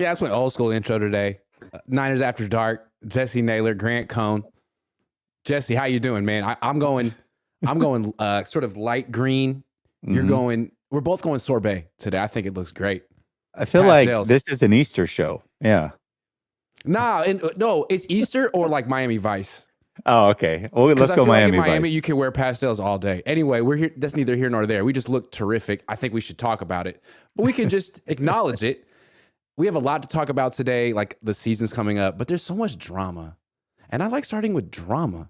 Yeah, that's my old school intro today. Niners After Dark, Jessie Naylor, Grant Cohn. Jesse, how you doing, man? I'm going sort of light green. You're going, we're both going sorbet today. I think it looks great. I feel Pastels. like this is an Easter show. Yeah. No, it's Easter or like Miami Vice. Oh, okay. Well, let's go Miami like in Miami, Vice. you can wear pastels all day. Anyway, we're here. That's neither here nor there. We just look terrific. I think we should talk about it, but we can just acknowledge it. We have a lot to talk about today, like the season's coming up, but there's so much drama. And I like starting with drama.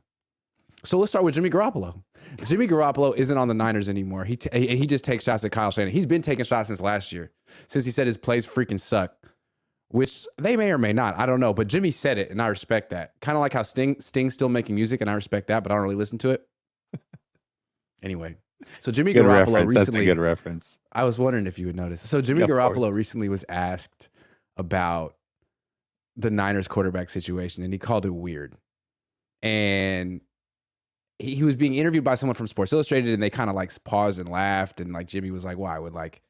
So let's start with Jimmy Garoppolo. Jimmy Garoppolo isn't on the Niners anymore. He just takes shots at Kyle Shanahan. He's been taking shots since last year, since he said his plays freaking suck, which they may or may not. I don't know. But Jimmy said it, and I respect that. Kind of like how Sting's still making music, and I respect that, but I don't really listen to it. Anyway, so Jimmy Good Garoppolo reference. recently... That's a good reference. I was wondering if you would notice. So Jimmy Garoppolo recently was asked about the Niners quarterback situation, and he called it weird. And he was being interviewed by someone from Sports Illustrated, and they kind of like paused and laughed, and like Jimmy was like, "Well, I would like,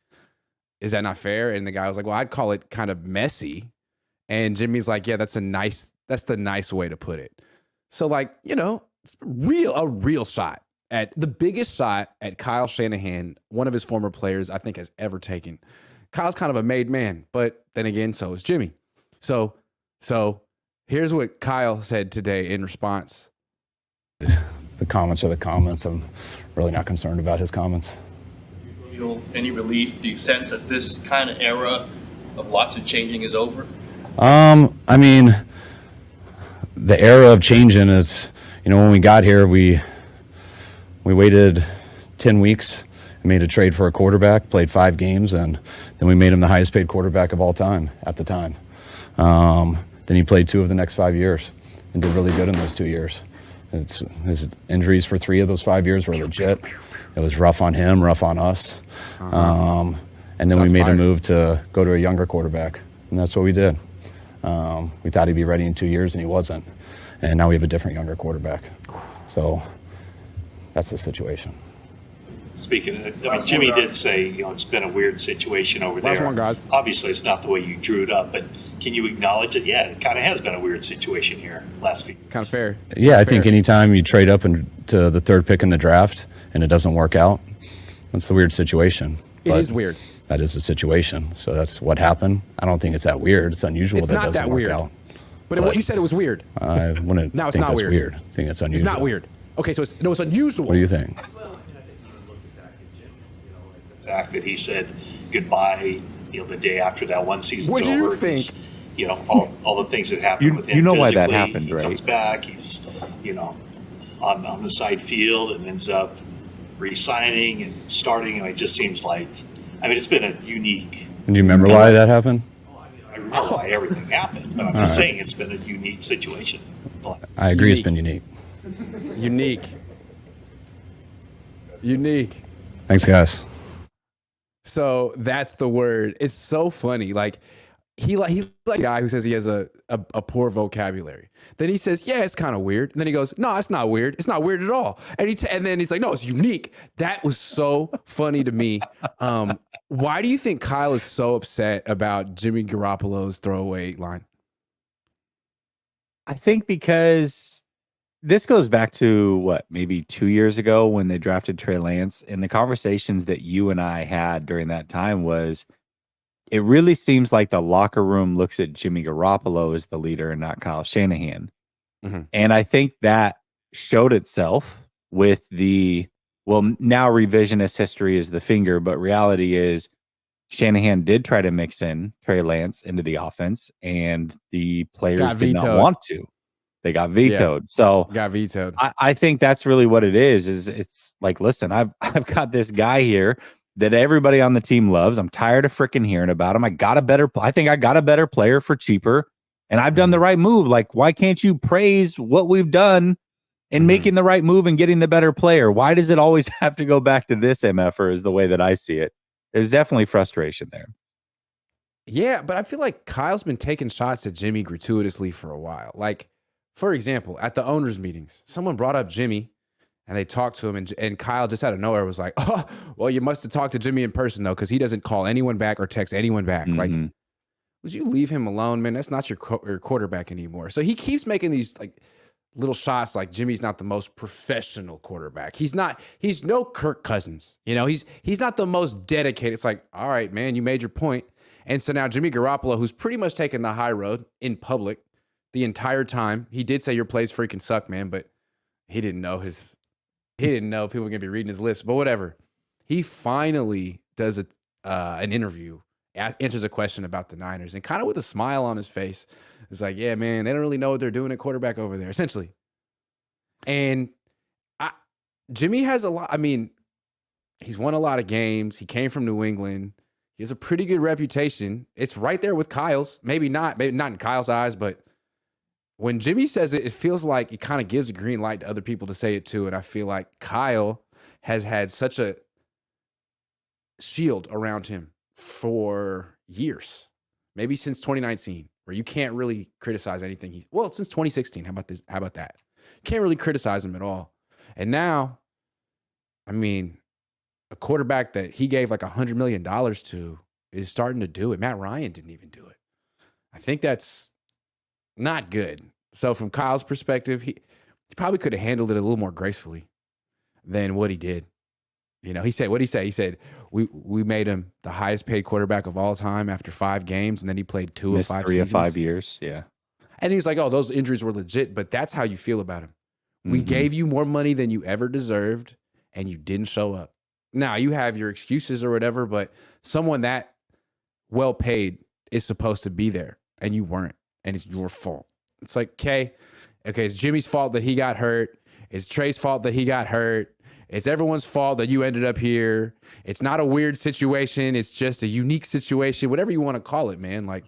is that not fair?" And the guy was like, "Well, I'd call it kind of messy." And Jimmy's like, "Yeah, that's the nice way to put it." So like, it's a real shot at the biggest shot at Kyle Shanahan, one of his former players, I think, has ever taken. Kyle's kind of a made man, but then again, so is Jimmy. So here's what Kyle said today in response. The comments are the comments. I'm really not concerned about his comments. Do you feel any relief? Do you sense that this kind of era of lots of changing is over? I mean, the era of changing is, when we got here, we waited 10 weeks and made a trade for a quarterback, played 5 games, and then we made him the highest paid quarterback of all time at the time. Then he played 2 of the next 5 years and did really good in those 2 years. His injuries for 3 of those 5 years were legit. It was rough on him, rough on us. And then we made a move to go to a younger quarterback, and that's what we did. We thought he'd be ready in 2 years, and he wasn't. And now we have a different younger quarterback. So that's the situation. Speaking of, Jimmy did say, it's been a weird situation over there. Last one, guys. Obviously, it's not the way you drew it up, but can you acknowledge that? Yeah, it kind of has been a weird situation here last few years. Kind of fair. Yeah, I think anytime you trade up to the 3rd pick in the draft and it doesn't work out, that's a weird situation. It is weird. That is the situation. So that's what happened. I don't think it's that weird. It's unusual that it doesn't work out. But what you said, it was weird. I wouldn't Now it's think not that's weird. weird. I think it's unusual. It's not weird. Okay, so it's unusual. What do you think? The fact that he said goodbye, the day after that one season's What do you over. think? All the things that happened with him. You know why that physically. happened, He right? comes back, he's, on the side field and ends up re-signing and starting. And it just seems like, it's been a unique. Do you remember why that happened? I remember why everything happened, but I'm just saying it's been a unique situation. I agree. It's been unique. Unique. Thanks, guys. So that's the word. It's so funny. Like he's like a guy who says he has a poor vocabulary. Then he says, yeah, it's kind of weird. And then he goes, no, it's not weird. It's not weird at all. And then he's like, no, it's unique. That was so funny to me. Why do you think Kyle is so upset about Jimmy Garoppolo's throwaway line? I think because this goes back to maybe 2 years ago when they drafted Trey Lance, and the conversations that you and I had during that time was, it really seems like the locker room looks at Jimmy Garoppolo as the leader and not Kyle Shanahan. Mm-hmm. And I think that showed itself with now revisionist history is the finger, but reality is Shanahan did try to mix in Trey Lance into the offense, and the players did not want to. They got vetoed. So got vetoed. I think that's really what it is it's like, listen, I've got this guy here that everybody on the team loves. I'm tired of freaking hearing about him. I think I got a better player for cheaper, and I've done the right move. Like, why can't you praise what we've done in making the right move and getting the better player? Why does it always have to go back to this MFer is the way that I see it. There's definitely frustration there. Yeah, but I feel like Kyle's been taking shots at Jimmy gratuitously for a while. Like, for example, at the owners' meetings, someone brought up Jimmy, and they talked to him, and Kyle just out of nowhere was like, oh, well, you must have talked to Jimmy in person, though, because he doesn't call anyone back or text anyone back. Mm-hmm. Like, would you leave him alone, man? That's not your quarterback anymore. So he keeps making these like little shots like Jimmy's not the most professional quarterback. He's no Kirk Cousins. You know, he's not the most dedicated. It's like, all right, man, you made your point. And so now Jimmy Garoppolo, who's pretty much taken the high road in public the entire time. He did say your plays freaking suck, man, but he didn't know people were going to be reading his lips, but whatever. He finally does an interview, answers a question about the Niners, and kind of with a smile on his face, it's like, yeah, man, they don't really know what they're doing at quarterback over there, essentially. And Jimmy has a lot. I mean, he's won a lot of games. He came from New England. He has a pretty good reputation. It's right there with Kyle's. Maybe not in Kyle's eyes, but when Jimmy says it, it feels like it kind of gives a green light to other people to say it too. And I feel like Kyle has had such a shield around him for years, maybe since 2019, where you can't really criticize anything. Since 2016. How about that? You can't really criticize him at all. And now, I mean, a quarterback that he gave like $100 million to is starting to do it. Matt Ryan didn't even do it. I think that's not good. So from Kyle's perspective, he probably could have handled it a little more gracefully than what he did. You know, what'd he say? He said, we made him the highest paid quarterback of all time after 5 games, and then he played 2 of 5 seasons. 3 of 5 years, yeah. And he's like, oh, those injuries were legit, but that's how you feel about him. We gave you more money than you ever deserved, and you didn't show up. Now, you have your excuses or whatever, but someone that well paid is supposed to be there, and you weren't, and it's your fault. It's like, okay, it's Jimmy's fault that he got hurt. It's Trey's fault that he got hurt. It's everyone's fault that you ended up here. It's not a weird situation. It's just a unique situation, whatever you want to call it, man. Like,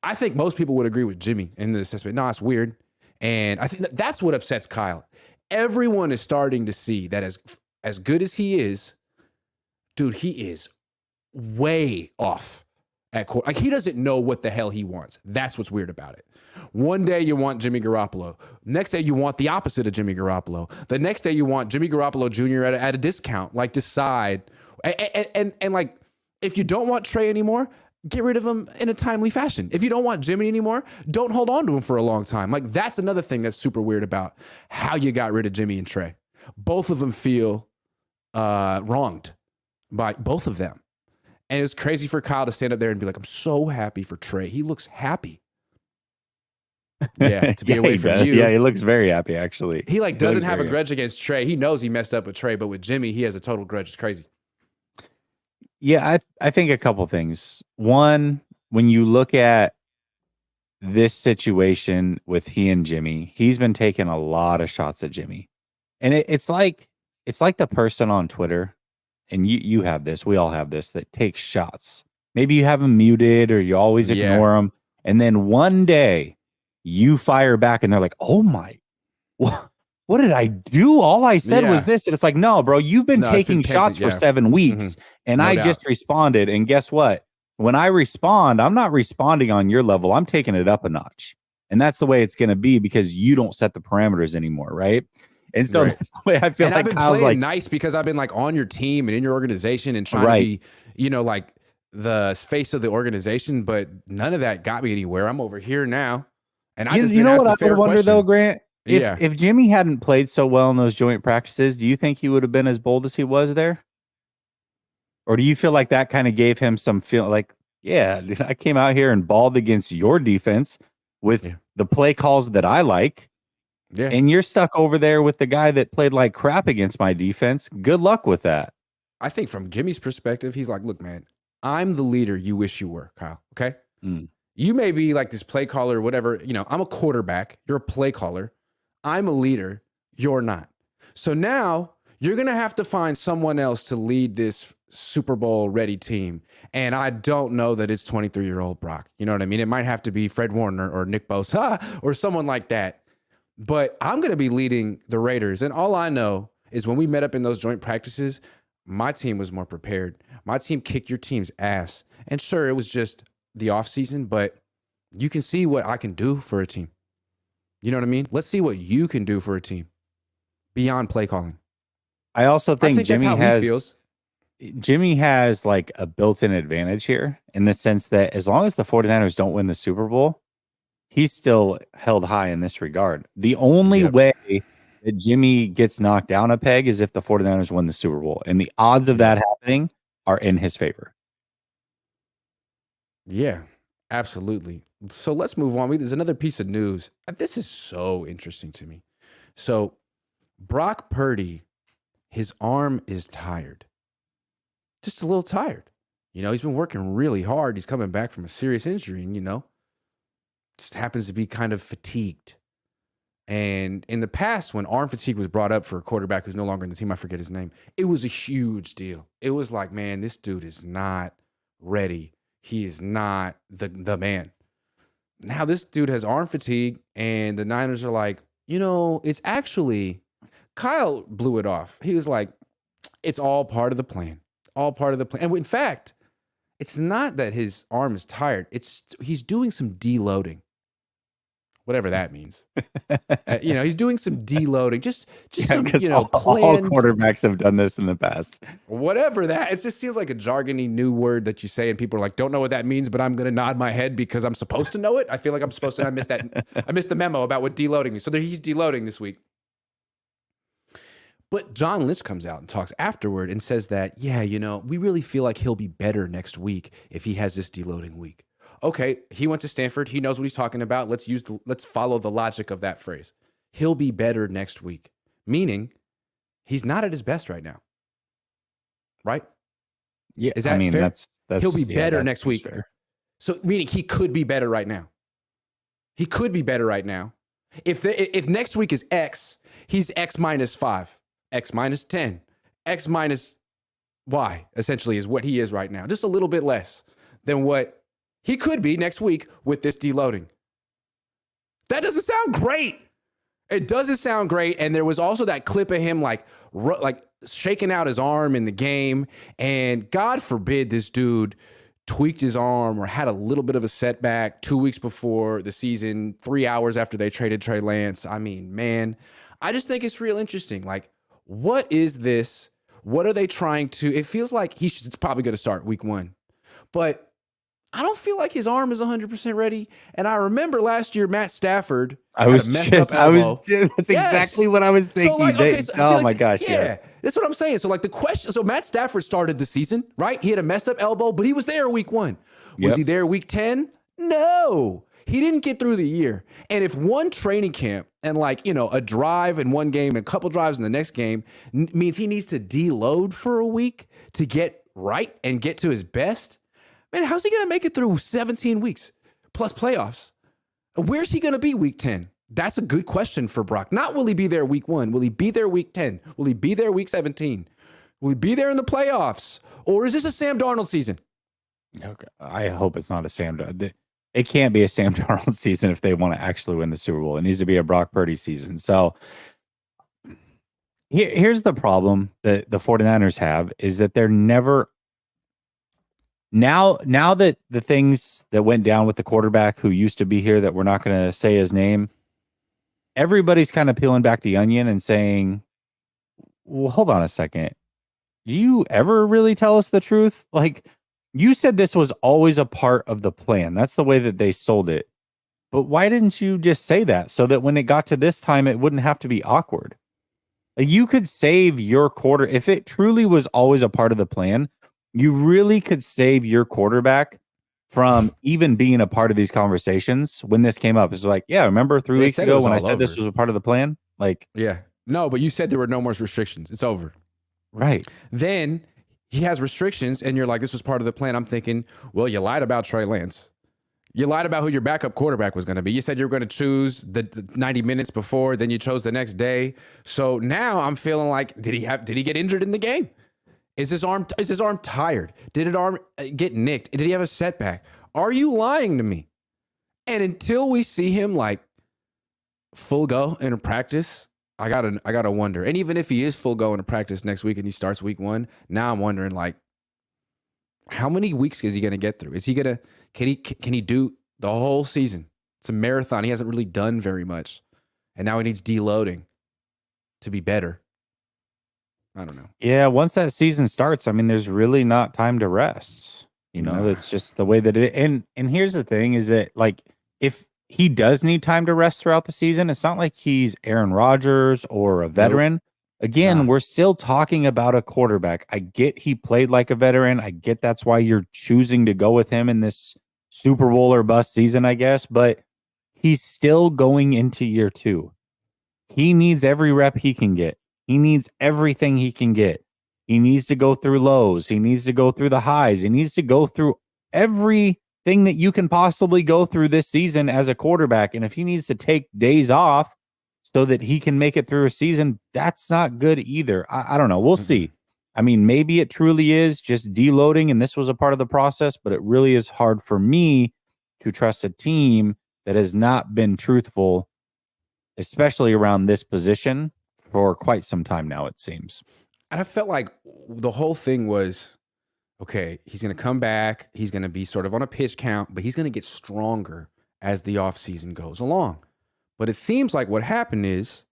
I think most people would agree with Jimmy in the assessment. No, it's weird. And I think that's what upsets Kyle. Everyone is starting to see that as good as he is, dude, he is way off at court. Like, he doesn't know what the hell he wants. That's what's weird about it. One day you want Jimmy Garoppolo. Next day you want the opposite of Jimmy Garoppolo. The next day you want Jimmy Garoppolo Jr. at a discount. Like, decide. And like, if you don't want Trey anymore, get rid of him in a timely fashion. If you don't want Jimmy anymore, don't hold on to him for a long time. Like, that's another thing that's super weird about how you got rid of Jimmy and Trey. Both of them feel wronged by both of them. And it's crazy for Kyle to stand up there and be like, I'm so happy for Trey. He looks happy. Yeah, to be away from you. Yeah, he looks very happy, actually. He doesn't have a grudge against Trey. He knows he messed up with Trey, but with Jimmy, he has a total grudge. It's crazy. Yeah, I think a couple things. One, when you look at this situation with he and Jimmy, he's been taking a lot of shots at Jimmy. And it's like the person on Twitter, and you have this, we all have this, that takes shots. Maybe you have them muted or you always ignore them. And then one day you fire back and they're like, oh my, what did I do? All I said was this. And it's like, no, bro, you've been taking shots for 7 weeks. And I just responded. And guess what? When I respond, I'm not responding on your level. I'm taking it up a notch. And that's the way it's going to be because you don't set the parameters anymore, right? And so that's the way I feel. And like I've been Kyle's playing nice because I've been like on your team and in your organization and trying to be, you know, like the face of the organization. But none of that got me anywhere. I'm over here now. And I just, you know what I would wonder though, Grant? Yeah. If Jimmy hadn't played so well in those joint practices, do you think he would have been as bold as he was there? Or do you feel like that kind of gave him some feel like, yeah, dude, I came out here and balled against your defense with the play calls that I like. Yeah. And you're stuck over there with the guy that played like crap against my defense. Good luck with that. I think from Jimmy's perspective, he's like, look, man, I'm the leader you wish you were, Kyle. Okay. You may be like this play caller or whatever. You know, I'm a quarterback. You're a play caller. I'm a leader. You're not. So now you're going to have to find someone else to lead this Super Bowl ready team. And I don't know that it's 23-year-old Brock. You know what I mean? It might have to be Fred Warner or Nick Bosa or someone like that. But I'm going to be leading the Raiders. And all I know is when we met up in those joint practices, my team was more prepared. My team kicked your team's ass. And sure, it was just the offseason, but you can see what I can do for a team. You know what I mean? Let's see what you can do for a team beyond play calling. I also think Jimmy that's how he feels. Jimmy has like a built-in advantage here in the sense that as long as the 49ers don't win the Super Bowl, he's still held high in this regard. The only way that Jimmy gets knocked down a peg is if the 49ers win the Super Bowl. And the odds of that happening are in his favor. Yeah, absolutely. So let's move on. There's another piece of news. This is so interesting to me. So Brock Purdy, his arm is tired. Just a little tired. He's been working really hard. He's coming back from a serious injury and, just happens to be kind of fatigued. And in the past, when arm fatigue was brought up for a quarterback who's no longer in the team, I forget his name, it was a huge deal. It was like, man, this dude is not ready. He is not the man. Now this dude has arm fatigue, and the Niners are like, it's actually, Kyle blew it off. He was like, it's all part of the plan. All part of the plan. And in fact, it's not that his arm is tired. He's doing some deloading. Whatever that means. He's doing some deloading. Just some, all planned. Quarterbacks have done this in the past. Whatever that. It just feels like a jargony new word that you say, and people are like, don't know what that means, but I'm going to nod my head because I'm supposed to know it. I feel like I'm supposed to. I missed that. I missed the memo about what deloading means. So he's deloading this week. But John Lynch comes out and talks afterward and says that, we really feel like he'll be better next week if he has this deloading week. Okay, he went to Stanford. He knows what he's talking about. Let's follow the logic of that phrase. He'll be better next week, meaning he's not at his best right now. Right? Yeah, is that fair? That's he'll be better next week. Fair. So meaning he could be better right now. He could be better right now. If next week is X, he's X minus 5, X minus 10, X minus Y, essentially is what he is right now. Just a little bit less than what he could be next week with this deloading. That doesn't sound great. It doesn't sound great. And there was also that clip of him like shaking out his arm in the game. And God forbid this dude tweaked his arm or had a little bit of a setback 2 weeks before the season, 3 hours after they traded Trey Lance. I mean, man, I just think it's real interesting. Like, what is this? What are they trying to? It feels like he's probably going to start week 1. But I don't feel like his arm is 100% ready. And I remember last year, Matt Stafford that's exactly what I was thinking. So my gosh. Yeah, yes. That's what I'm saying. So Matt Stafford started the season, right? He had a messed up elbow, but he was there week 1. Was he there week 10? No, he didn't get through the year. And if one training camp and a drive in one game and a couple drives in the next game means he needs to deload for a week to get right and get to his best, man, how's he going to make it through 17 weeks plus playoffs? Where's he going to be week 10? That's a good question for Brock. Not will he be there week 1? Will he be there week 10? Will he be there week 17? Will he be there in the playoffs? Or is this a Sam Darnold season? Okay. I hope it's not a Sam Darnold. It can't be a Sam Darnold season if they want to actually win the Super Bowl. It needs to be a Brock Purdy season. So here's the problem that the 49ers have is that they're never... Now that the things that went down with the quarterback who used to be here that we're not going to say his name, everybody's kind of peeling back the onion and saying, well, hold on a second. Do you ever really tell us the truth? Like, you said this was always a part of the plan. That's the way that they sold it. But why didn't you just say that so that when it got to this time, it wouldn't have to be awkward? Like, you could save your quarter. If it truly was always a part of the plan, you really could save your quarterback from even being a part of these conversations when this came up. It's like, yeah, remember 3 weeks ago when I said this was a part of the plan? Like, yeah. No, but you said there were no more restrictions. It's over. Right. Then he has restrictions and you're like, this was part of the plan. I'm thinking, well, you lied about Trey Lance. You lied about who your backup quarterback was going to be. You said you were going to choose the 90 minutes before, then you chose the next day. So now I'm feeling like, did he get injured in the game? Is his arm tired? Did his arm get nicked? Did he have a setback? Are you lying to me? And until we see him like full go in a practice, I gotta wonder. And even if he is full go in a practice next week and he starts week 1, now I'm wondering like, how many weeks is he gonna get through? Is he gonna can he do the whole season? It's a marathon. He hasn't really done very much, and now he needs deloading to be better. I don't know. Yeah, once that season starts, I mean, there's really not time to rest. You know, No. that's just the way that it. And here's the thing: is that like if he does need time to rest throughout the season, it's not like he's Aaron Rodgers or a veteran. Again, Nah. we're still talking about a quarterback. I get he played like a veteran. I get that's why you're choosing to go with him in this Super Bowl or bust season, I guess. But he's still going into year 2. He needs every rep he can get. He needs everything he can get. He needs to go through lows. He needs to go through the highs. He needs to go through everything that you can possibly go through this season as a quarterback. And if he needs to take days off so that he can make it through a season, that's not good either. I don't know. We'll see. I mean, maybe it truly is just deloading and this was a part of the process, but it really is hard for me to trust a team that has not been truthful, especially around this position, for quite some time now, it seems. And I felt like the whole thing was, okay, he's going to come back. He's going to be sort of on a pitch count, but he's going to get stronger as the offseason goes along. But it seems like what happened is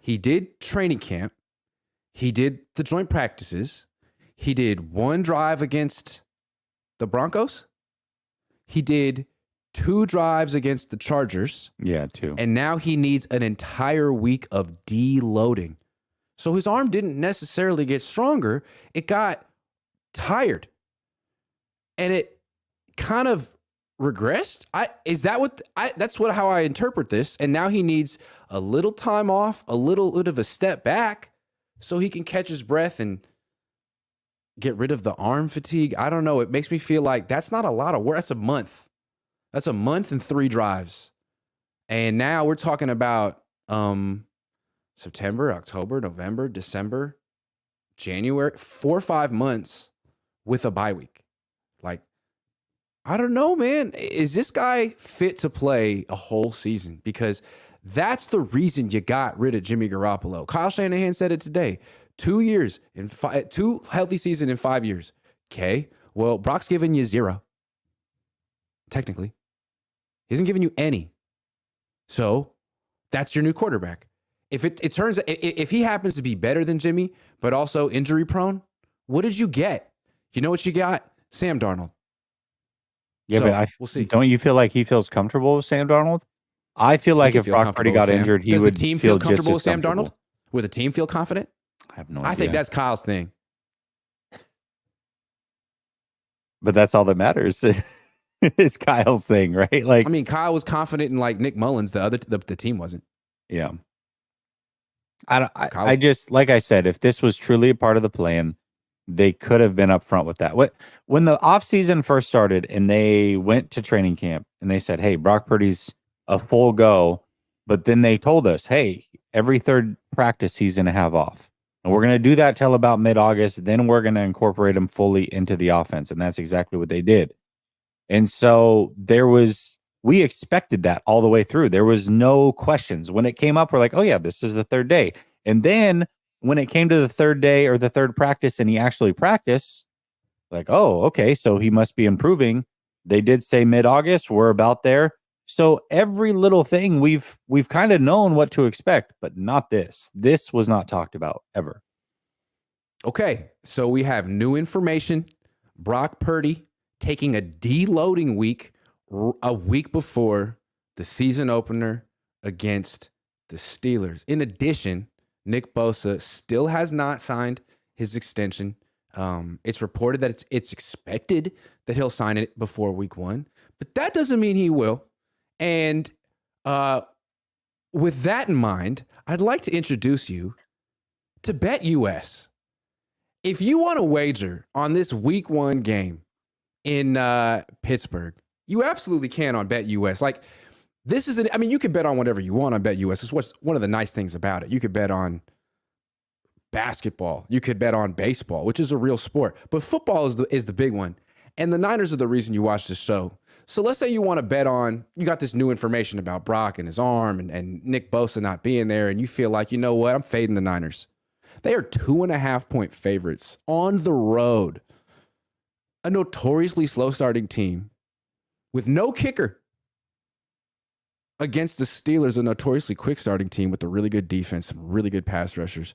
he did training camp. He did the joint practices. He did one drive against the Broncos. He did 2 drives against the Chargers. Yeah, 2. And now he needs an entire week of deloading. So his arm didn't necessarily get stronger. It got tired. And it kind of regressed. That's how I interpret this. And now he needs a little time off, a little bit of a step back so he can catch his breath and get rid of the arm fatigue. I don't know. It makes me feel like that's not a lot of work. That's a month. That's a month and 3 drives. And now we're talking about September, October, November, December, January, 4 or 5 months with a bye week. Like, I don't know, man. Is this guy fit to play a whole season? Because that's the reason you got rid of Jimmy Garoppolo. Kyle Shanahan said it today. 2 years, 2 healthy seasons in 5 years. Okay, well, Brock's giving you 0. Technically. He hasn't given you any. So that's your new quarterback. If if he happens to be better than Jimmy, but also injury prone, what did you get? You know what you got? Sam Darnold. Yeah, so, but we'll see. Don't you feel like he feels comfortable with Sam Darnold? I feel like if Brock Purdy got injured, he would Does the team feel feel comfortable just with as Sam Darnold? Would the team feel confident? I have no idea. I think that's Kyle's thing. But that's all that matters. Is Kyle's thing, right? Like, I mean, Kyle was confident in like Nick Mullins. The team wasn't. Yeah. I just, like I said, if this was truly a part of the plan, they could have been upfront with that. When the offseason first started and they went to training camp and they said, hey, Brock Purdy's a full go, but then they told us, hey, every third practice he's going to have off. And we're going to do that till about mid-August. Then we're going to incorporate him fully into the offense. And that's exactly what they did. And so we expected that all the way through. There was no questions. When it came up, we're like, oh yeah, this is the third day. And then when it came to the third day or the third practice and he actually practiced, like, oh, okay, so he must be improving. They did say mid-August, we're about there. So every little thing we've kind of known what to expect, but not this. This was not talked about ever. Okay, so we have new information. Brock Purdy taking a deloading week a week before the season opener against the Steelers. In addition, Nick Bosa still has not signed his extension. It's reported that it's expected that he'll sign it before week 1, but that doesn't mean he will. And with that in mind, I'd like to introduce you to BetUS. If you want to wager on this week 1 game in Pittsburgh, you absolutely can on BetUS. Like, this is you can bet on whatever you want on BetUS. It's what's one of the nice things about it. You could bet on basketball. You could bet on baseball, which is a real sport. But football is the big one. And the Niners are the reason you watch this show. So let's say you want to bet on, you got this new information about Brock and his arm and Nick Bosa not being there, and you feel like, you know what, I'm fading the Niners. They are 2.5-point favorites on the road. A notoriously slow starting team with no kicker against the Steelers, a notoriously quick starting team with a really good defense, some really good pass rushers.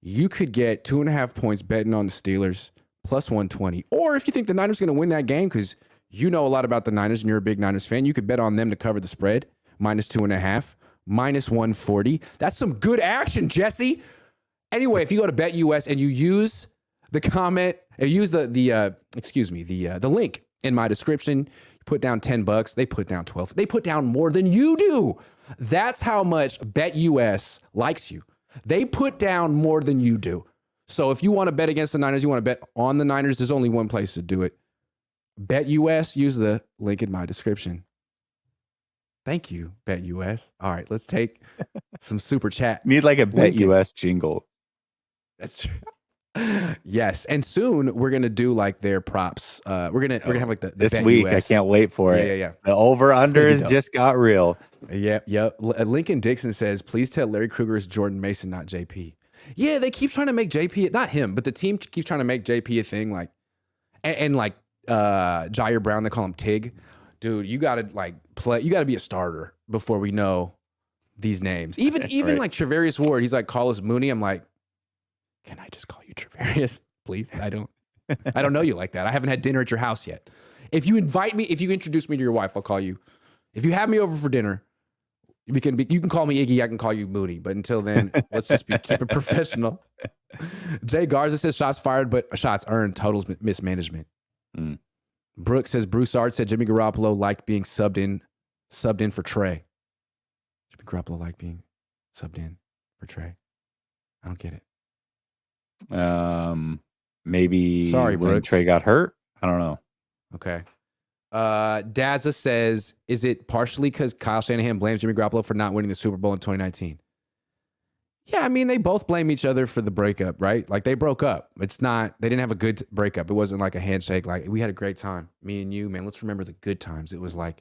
you could get 2.5 points betting on the Steelers plus 120. Or if you think the Niners are going to win that game because you know a lot about the Niners and you're a big Niners fan, you could bet on them to cover the spread, minus 2.5, minus 140. That's some good action, Jesse. Anyway, if you go to BetUS and you use the comment, use the link in my description, you put down $10, they put down 12. They put down more than you do. That's how much BetUS likes you. They put down more than you do. So if you want to bet against the Niners, you want to bet on the Niners, there's only one place to do it. BetUS, use the link in my description. Thank you, BetUS. All right, let's take some super chats. Need like a BetUS jingle. That's true. Yes, and soon we're gonna do like their props. We're gonna have like the this Bet week. US. I can't wait for it. Yeah. The over unders just got real. Yep. Lincoln Dixon says, "Please tell Larry Krueger it's Jordan Mason, not JP." Yeah, they keep trying to make JP, not him, but the team keeps trying to make JP a thing. Like, and like Jair Brown, they call him Tig. Dude, you gotta like play. You gotta be a starter before we know these names. Even Right. like Trevarius Ward, he's like, call us Mooney. I'm like, can I just call you Trevarius, please? I don't know you like that. I haven't had dinner at your house yet. If you invite me, if you introduce me to your wife, I'll call you. If you have me over for dinner, you can call me Iggy. I can call you Mooney. But until then, let's just keep it professional. Jay Garza says shots fired, but shots earned. Totals mismanagement. Mm. Brooks says Bruce Ard said Jimmy Garoppolo liked being subbed in for Trey. Jimmy Garoppolo liked being subbed in for Trey. I don't get it. Maybe Sorry, when Brooks. Trey got hurt. I don't know. Okay. Daza says, is it partially because Kyle Shanahan blames Jimmy Garoppolo for not winning the Super Bowl in 2019? Yeah, I mean, they both blame each other for the breakup, right? Like, they broke up. They didn't have a good breakup. It wasn't like a handshake. Like, we had a great time. Me and you, man, let's remember the good times. It was like,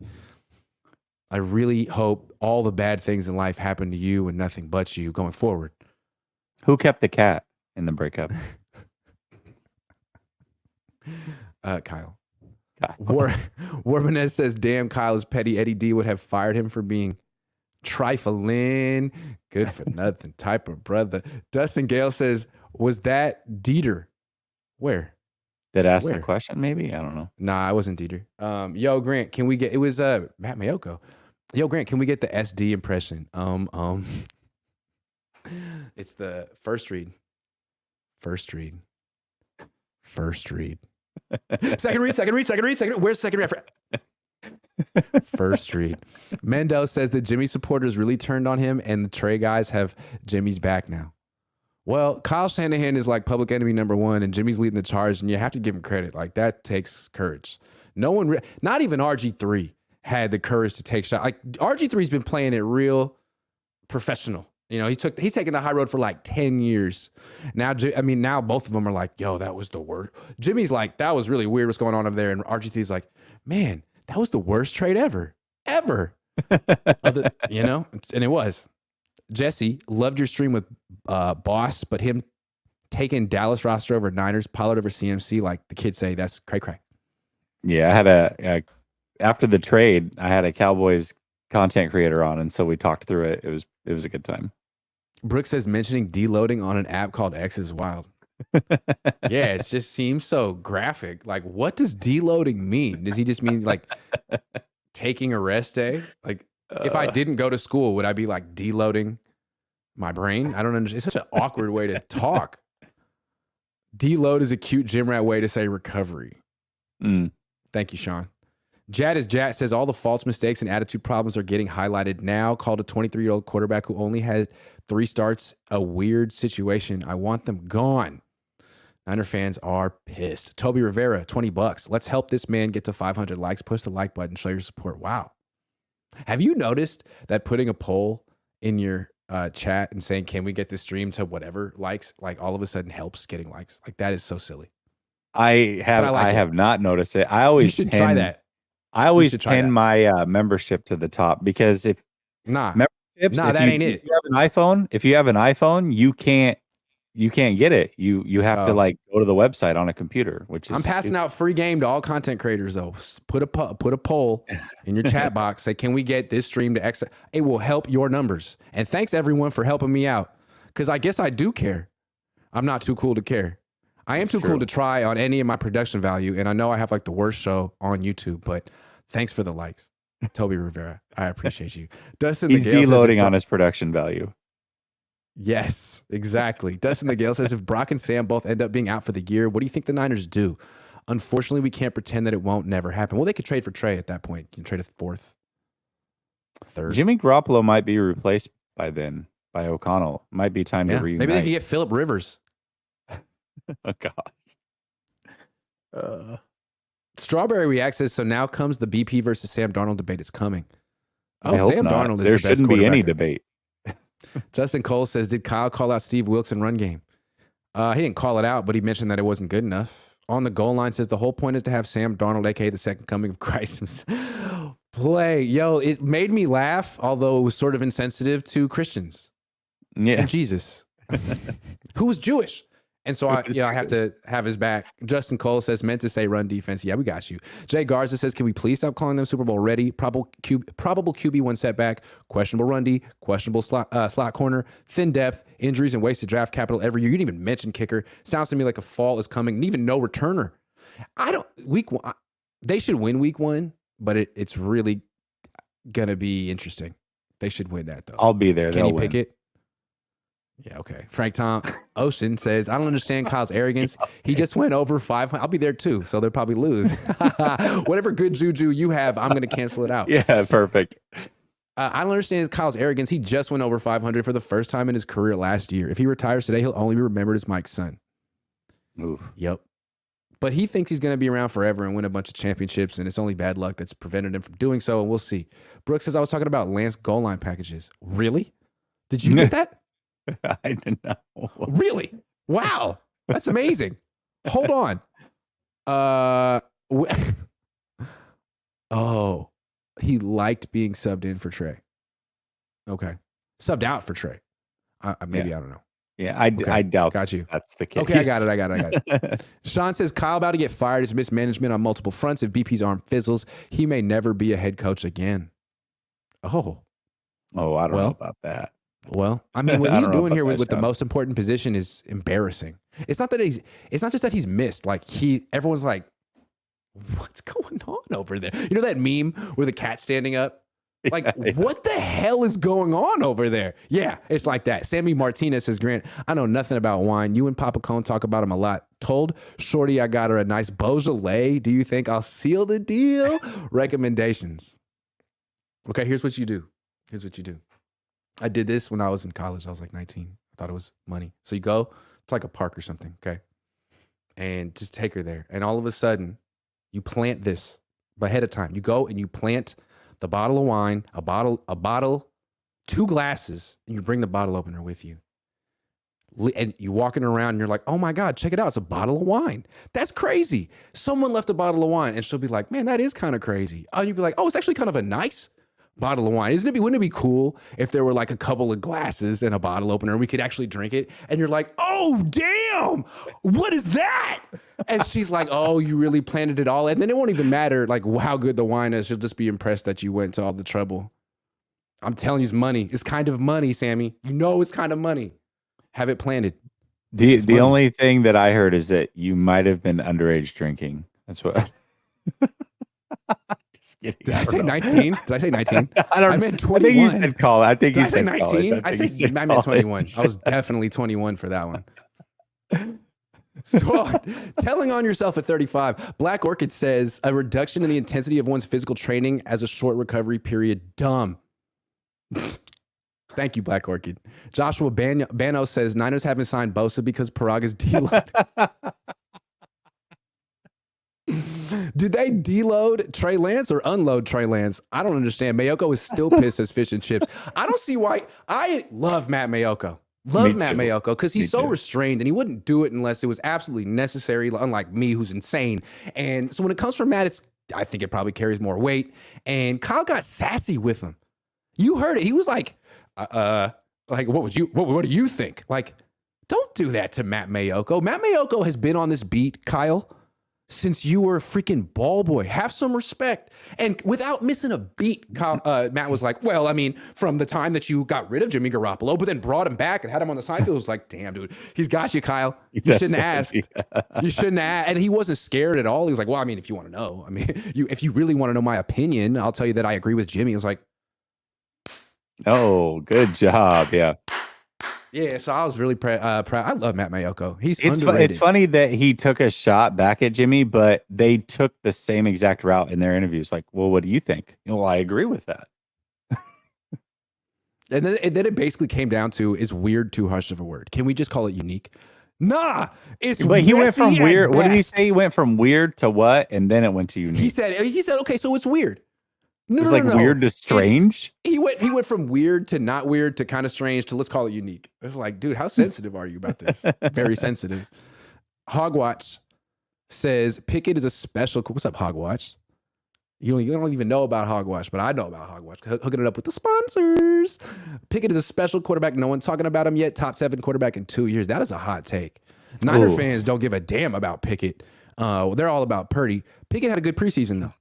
I really hope all the bad things in life happen to you and nothing but you going forward. Who kept the cat in the breakup? Kyle. Warmanez says, damn, Kyle is petty. Eddie D would have fired him for being trifling, good for nothing type of brother. Dustin Gale says, was that Dieter? Where? That asked the question, maybe? I don't know. Nah, I wasn't Dieter. Yo, Grant, can we get, it was Matt Mayoko. Yo, Grant, can we get the SD impression? It's the first read. Second read. Where's second read? First read. Mendo says that Jimmy supporters really turned on him and the Trey guys have Jimmy's back now. Well, Kyle Shanahan is like public enemy number one and Jimmy's leading the charge and you have to give him credit. Like, that takes courage. No one, not even RG3 had the courage to take shots. Like, RG3's been playing it real professional. You know, he's taken the high road for like 10 years. Now both of them are like, yo, that was the worst. Jimmy's like, that was really weird what's going on over there. And RG3's like, man, that was the worst trade ever. And it was. Jesse, loved your stream with Boss, but him taking Dallas roster over Niners, Pollard over CMC, like the kids say, that's cray-cray. Yeah, I had after the trade, I had a Cowboys content creator on, and so we talked through it. It was a good time. Brooks says mentioning deloading on an app called X is wild. Yeah, it just seems so graphic. Like, what does deloading mean? Does he just mean like taking a rest day? Like, if I didn't go to school, would I be like deloading my brain? I don't understand. It's such an awkward way to talk. Deload is a cute gym rat way to say recovery. Thank you, Sean. Jad says all the faults, mistakes, and attitude problems are getting highlighted now. Called a 23-year-old quarterback who only had 3 starts a weird situation. I want them gone. Niner fans are pissed. Toby Rivera, $20. Let's help this man get to 500 likes. Push the like button. Show your support. Wow. Have you noticed that putting a poll in your chat and saying, can we get this stream to whatever likes, like all of a sudden helps getting likes? Like, that is so silly. I have not noticed it. I always you should try that. I always pin my membership to the top because if that ain't it. If you have an iPhone, you can't get it. You have to like go to the website on a computer, which is I'm passing out free game to all content creators though. Put a poll in your chat box. Say, can we get this stream to X? It will help your numbers. And thanks everyone for helping me out. Cause I guess I do care. I'm not too cool to care. I am too cool to try on any of my production value, and I know I have like the worst show on YouTube, but thanks for the likes. Toby Rivera, I appreciate you. Dustin He's the Gale deloading on his production value. Yes, exactly. Dustin the Gale says, if Brock and Sam both end up being out for the year, what do you think the Niners do? Unfortunately, we can't pretend that it won't never happen. Well, they could trade for Trey at that point. You can trade a fourth, third. Jimmy Garoppolo might be replaced by then by O'Connell. Might be time to reunite. Maybe they can get Phillip Rivers. Oh, God. Strawberry React says, so now comes the BP versus Sam Darnold debate. It's coming. I hope Sam not. Darnold is there the best shouldn't be any quarterback. debate. Justin Cole says, did Kyle call out Steve Wilkes in run game? He didn't call it out, but he mentioned that it wasn't good enough. On the goal line says, the whole point is to have Sam Darnold, a.k.a. the second coming of Christ, play. Yo, it made me laugh, although it was sort of insensitive to Christians. Yeah. And Jesus, who was Jewish. And so I have to have his back. Justin Cole says, meant to say run defense. Yeah, we got you. Jay Garza says, can we please stop calling them Super Bowl ready? Probable QB1 setback, questionable run D, questionable slot corner, thin depth, injuries, and wasted draft capital every year. You didn't even mention kicker. Sounds to me like a fall is coming, and even no returner. Week one, they should win week one, but it's really going to be interesting. They should win that, though. I'll be there. Kenny Pickett. Yeah, okay. Frank Tom Ocean says, I don't understand Kyle's arrogance. He just went over 500. I'll be there too, so they'll probably lose. Whatever good juju you have, I'm going to cancel it out. Yeah, perfect. I don't understand Kyle's arrogance. He just went over 500 for the first time in his career last year. If he retires today, he'll only be remembered as Mike's son. Oof. Yep. But he thinks he's going to be around forever and win a bunch of championships, and it's only bad luck that's prevented him from doing so, and we'll see. Brooks says, I was talking about Lance goal line packages. Really? Did you get that? I didn't know. Really? Wow. That's amazing. Hold on. Oh, he liked being subbed in for Trey. Okay. Subbed out for Trey. Maybe, I don't know. Yeah, I doubt got you. That's the case. Okay, I got it. Sean says, Kyle about to get fired is mismanagement on multiple fronts. If BP's arm fizzles, he may never be a head coach again. Oh, I don't know about that. Well, I mean, what he's doing here with the most important position is embarrassing. It's not just that he's missed. Like everyone's like, what's going on over there? You know that meme where the cat's standing up? Like, what the hell is going on over there? Yeah, it's like that. Sammy Martinez says, Grant, I know nothing about wine. You and Papa Cohn talk about him a lot. Told Shorty I got her a nice Beaujolais. Do you think I'll seal the deal? Recommendations. Okay, here's what you do. I did this when I was in college. I was like 19. I thought it was money. So you go to like a park or something, okay? And just take her there. And all of a sudden, you plant this ahead of time. You go and you plant the bottle of wine, a bottle, 2 glasses, and you bring the bottle opener with you. And you're walking around and you're like, oh my God, check it out. It's a bottle of wine. That's crazy. Someone left a bottle of wine, and she'll be like, man, that is kind of crazy. And you'd be like, oh, it's actually kind of a nice bottle of wine. Wouldn't it be cool if there were like a couple of glasses and a bottle opener and we could actually drink it? And you're like, oh, damn, what is that? And she's like, oh, you really planted it all. And then it won't even matter like how good the wine is. She'll just be impressed that you went to all the trouble. I'm telling you, it's money. It's kind of money, Sammy. You know it's kind of money. Have it planted. The only thing that I heard is that you might have been underage drinking. That's what. Did I say 19? Did I say 19? I meant 21. I think you said college. I think you said 19. I meant 21. I was college. definitely 21 for that one. So, telling on yourself at 35. Black Orchid says a reduction in the intensity of one's physical training as a short recovery period. Dumb. Thank you, Black Orchid. Joshua Bano says Niners haven't signed Bosa because Paraga's deload. Did they deload Trey Lance or unload Trey Lance? I don't understand. Mayoko is still pissed as fish and chips. I don't see why. I love Matt Mayoko. Matt Mayoko because he's so restrained and he wouldn't do it unless it was absolutely necessary, unlike me, who's insane. And so when it comes from Matt, I think it probably carries more weight. And Kyle got sassy with him. You heard it. He was like, what do you think? Like, don't do that to Matt Mayoko. Matt Mayoko has been on this beat, Kyle, since you were a freaking ball boy. Have some respect. And without missing a beat, Matt was like, well, I mean, from the time that you got rid of Jimmy Garoppolo, but then brought him back and had him on the side field, it was like, damn, dude, he's got you, Kyle. You shouldn't have asked. Yeah. You shouldn't have. And he wasn't scared at all. He was like, well, I mean, if you want to know, I mean, if you really want to know my opinion, I'll tell you that I agree with Jimmy. I was like, oh, good job. Yeah. Yeah, so I was really proud. I love Matt Mayoko. He's underrated. It's funny that he took a shot back at Jimmy, but they took the same exact route in their interviews. Like, well, what do you think? Well, I agree with that. and then it basically came down to, is weird too harsh of a word? Can we just call it unique? Nah, it's. But he went from weird. What did he say? He went from weird to what, and then it went to unique. He said, okay, so it's weird. No, it's weird to strange. He went from weird to not weird to kind of strange to let's call it unique. It's like, dude, how sensitive are you about this? Very sensitive. Hogwatch says Pickett is a special. What's up, Hogwatch? You don't even know about Hogwatch, but I know about Hogwatch. Hooking it up with the sponsors. Pickett is a special quarterback. No one's talking about him yet. Top 7 quarterback in 2 years. That is a hot take. Niner fans don't give a damn about Pickett. They're all about Purdy. Pickett had a good preseason though.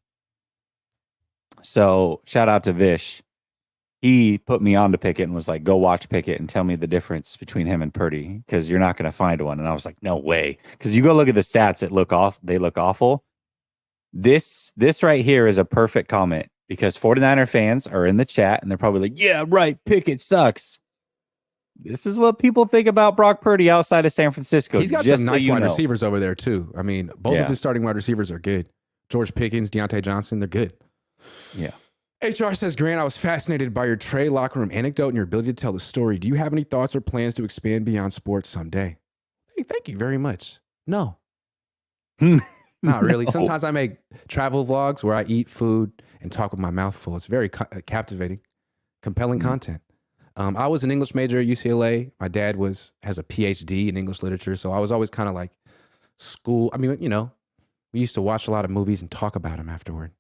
So shout out to Vish. He put me on to Pickett and was like, go watch Pickett and tell me the difference between him and Purdy, because you're not going to find one. And I was like, no way. Because you go look at the stats, they look awful. This right here is a perfect comment, because 49er fans are in the chat and they're probably like, yeah, right, Pickett sucks. This is what people think about Brock Purdy outside of San Francisco. He's got some nice wide receivers over there too. I mean, both of his starting wide receivers are good. George Pickens, Deontay Johnson, they're good. Yeah. HR says, Grant, I was fascinated by your Trey locker room anecdote and your ability to tell the story. Do you have any thoughts or plans to expand beyond sports someday? Hey, thank you very much. No. Not really. No. Sometimes I make travel vlogs where I eat food and talk with my mouth full. It's very captivating, compelling content. I was an English major at UCLA. My dad has a PhD in English literature, so I was always kind of like school. I mean, we used to watch a lot of movies and talk about them afterward.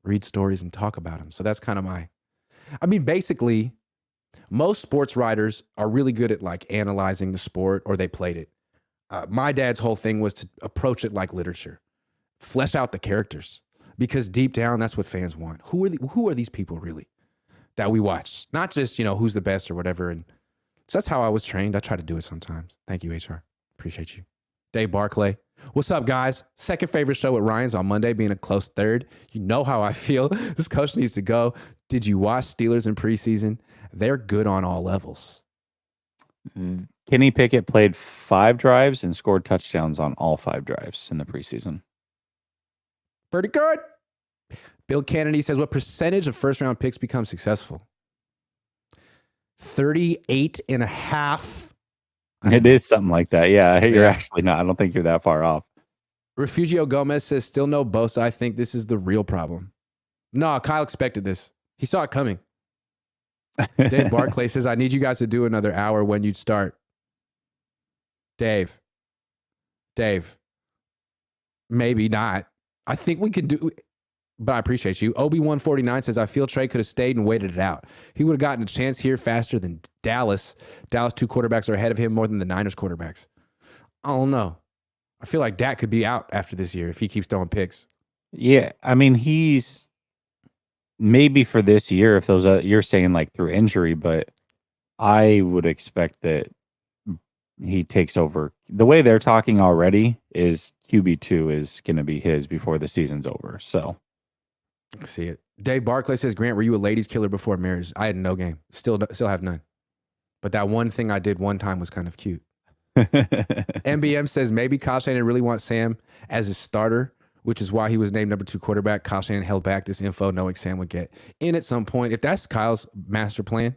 Read stories and talk about them. So that's kind of basically most sports writers are really good at like analyzing the sport, or they played it. My dad's whole thing was to approach it like literature, flesh out the characters, because deep down, that's what fans want. Who are these people really that we watch? Not just, who's the best or whatever. And so that's how I was trained. I try to do it sometimes. Thank you, HR. Appreciate you. Dave Barclay. What's up, guys? Second favorite show with Ryan's on Monday, being a close third. You know how I feel. This coach needs to go. Did you watch Steelers in preseason? They're good on all levels. Kenny Pickett played 5 drives and scored touchdowns on all 5 drives in the preseason. Pretty good. Bill Kennedy says, what percentage of first-round picks become successful? 38.5%. It is something like that. Yeah, you're actually not. I don't think you're that far off. Refugio Gomez says, still no Bosa. I think this is the real problem. No, Kyle expected this. He saw it coming. Dave Barclay says, I need you guys to do another hour when you'd start. Dave, maybe not. I think we could do, but I appreciate you. Obi-149 says, I feel Trey could have stayed and waited it out. He would have gotten a chance here faster than Dallas. Dallas 2 quarterbacks are ahead of him more than the Niners quarterbacks. I don't know. I feel like Dak could be out after this year if he keeps throwing picks. Yeah, I mean, he's maybe for this year, if those you're saying like through injury, but I would expect that he takes over. The way they're talking already is QB2 is going to be his before the season's over. So I can see it. Dave Barclay says, Grant, were you a ladies killer before marriage? I had no game. Still have none. But that one thing I did one time was kind of cute. MBM says, maybe Kyle Shanahan really wants Sam as his starter, which is why he was named number 2 quarterback. Kyle Shanahan held back this info knowing Sam would get in at some point. If that's Kyle's master plan,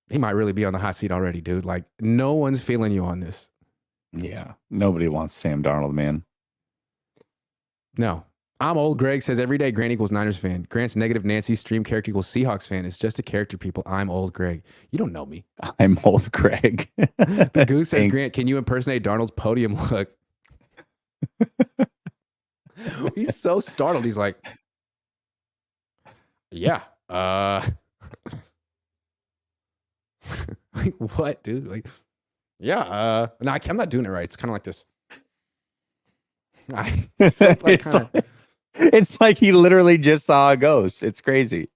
he might really be on the hot seat already, dude. Like, no one's feeling you on this. Yeah. Nobody wants Sam Darnold, man. No. I'm old Greg says, every day Grant equals Niners fan. Grant's negative Nancy stream character equals Seahawks fan. It's just a character, people. I'm old Greg. You don't know me. I'm old Greg. The Goose says, Grant, can you impersonate Darnold's podium look? He's so startled. He's like, yeah. Like, what, dude? Like, yeah. No, I'm not doing it right. It's kind of like this. It's like he literally just saw a ghost. It's crazy.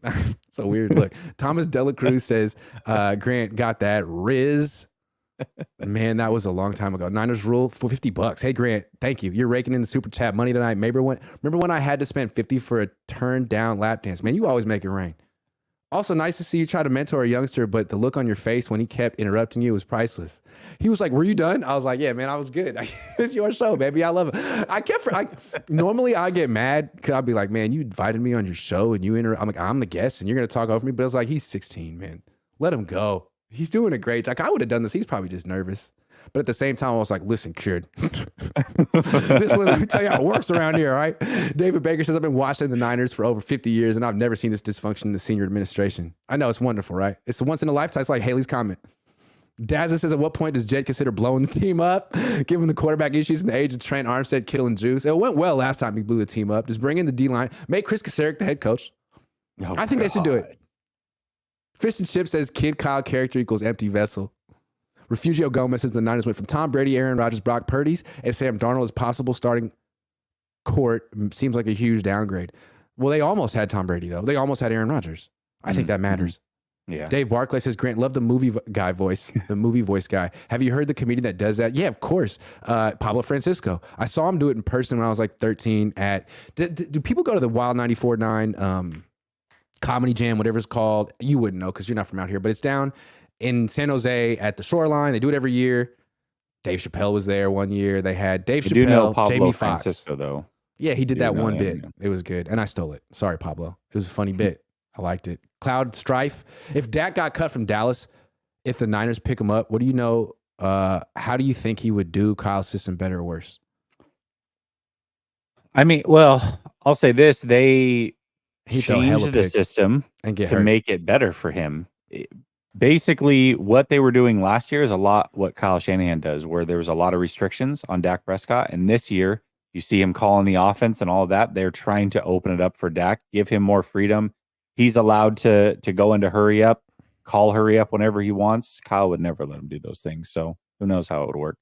It's a weird look. Thomas Delacruz says, Grant got that Riz. Man, that was a long time ago. Niners rule for $50. Hey, Grant, thank you. You're raking in the super chat money tonight. Remember when I had to spend 50 for a turn down lap dance? Man, you always make it rain. Also, nice to see you try to mentor a youngster, but the look on your face when he kept interrupting you was priceless. He was like, "Were you done?" I was like, "Yeah, man, I was good. It's your show, baby. I love it." Normally I get mad because I'd be like, "Man, you invited me on your show and I'm like, I'm the guest and you're gonna talk over me." But it's like, he's 16, man. Let him go. He's doing a great job. I would have done this. He's probably just nervous. But at the same time, I was like, listen, kid, let me tell you how it works around here, all right? David Baker says, I've been watching the Niners for over 50 years, and I've never seen this dysfunction in the senior administration. I know, it's wonderful, right? It's once in a lifetime. It's like Haley's comment. Dazza says, at what point does Jed consider blowing the team up, given the quarterback issues and the age of Trent, Armstead, Kittle, and Juice? It went well last time he blew the team up. Just bring in the D-line. Make Chris Kasarik the head coach. Oh, I think they should do it. Fish and Chip says, kid Kyle character equals empty vessel. Refugio Gomez says the Niners went from Tom Brady, Aaron Rodgers, Brock Purdy's, and Sam Darnold as possible starting court. Seems like a huge downgrade. Well, they almost had Tom Brady, though. They almost had Aaron Rodgers. I think that matters. Yeah. Dave Barclay says, Grant, love the movie guy voice, the movie voice guy. Have you heard the comedian that does that? Yeah, of course. Pablo Francisco. I saw him do it in person when I was like 13 at, do people go to the Wild 94.9 Comedy Jam, whatever it's called? You wouldn't know because you're not from out here, but it's down in San Jose at the Shoreline. They do it every year. Dave Chappelle was there one year. They had Dave You do know Chappelle, Pablo Jamie Foxx. Francisco, though. Yeah, he did that one bit. Yeah. It was good. And I stole it. Sorry, Pablo. It was a funny bit. I liked it. Cloud Strife. If Dak got cut from Dallas, if the Niners pick him up, what do you know? How do you think he would do Kyle's system better or worse? I mean, well, I'll say this. They changed the system and to make it better for him. Basically, what they were doing last year is a lot what Kyle Shanahan does, where there was a lot of restrictions on Dak Prescott. And this year, you see him calling the offense and all of that. They're trying to open it up for Dak, give him more freedom. He's allowed to go into hurry up, call hurry up whenever he wants. Kyle would never let him do those things. So who knows how it would work.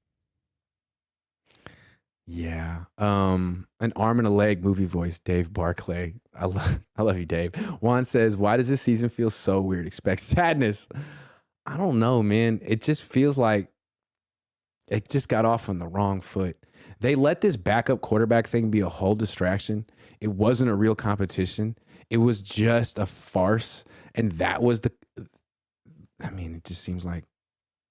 Yeah. An arm and a leg movie voice, Dave Barclay. I love you, Dave. Juan says, why does this season feel so weird? Expect sadness. I don't know, man. It just feels like it just got off on the wrong foot. They let this backup quarterback thing be a whole distraction. It wasn't a real competition. It was just a farce. And that was it just seems like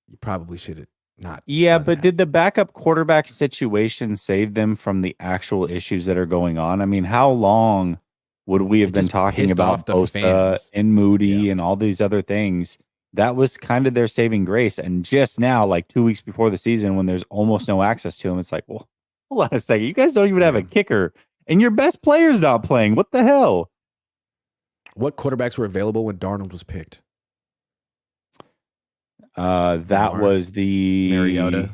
you probably should have not. Yeah, but did the backup quarterback situation save them from the actual issues that are going on? I mean, how long would we have been talking about Bosa and Moody and all these other things? That was kind of their saving grace. And just now, like 2 weeks before the season, when there's almost no access to him, it's like, well, hold on a second. You guys don't even have a kicker, and your best player's not playing. What the hell? What quarterbacks were available when Darnold was picked? That was the Mariota,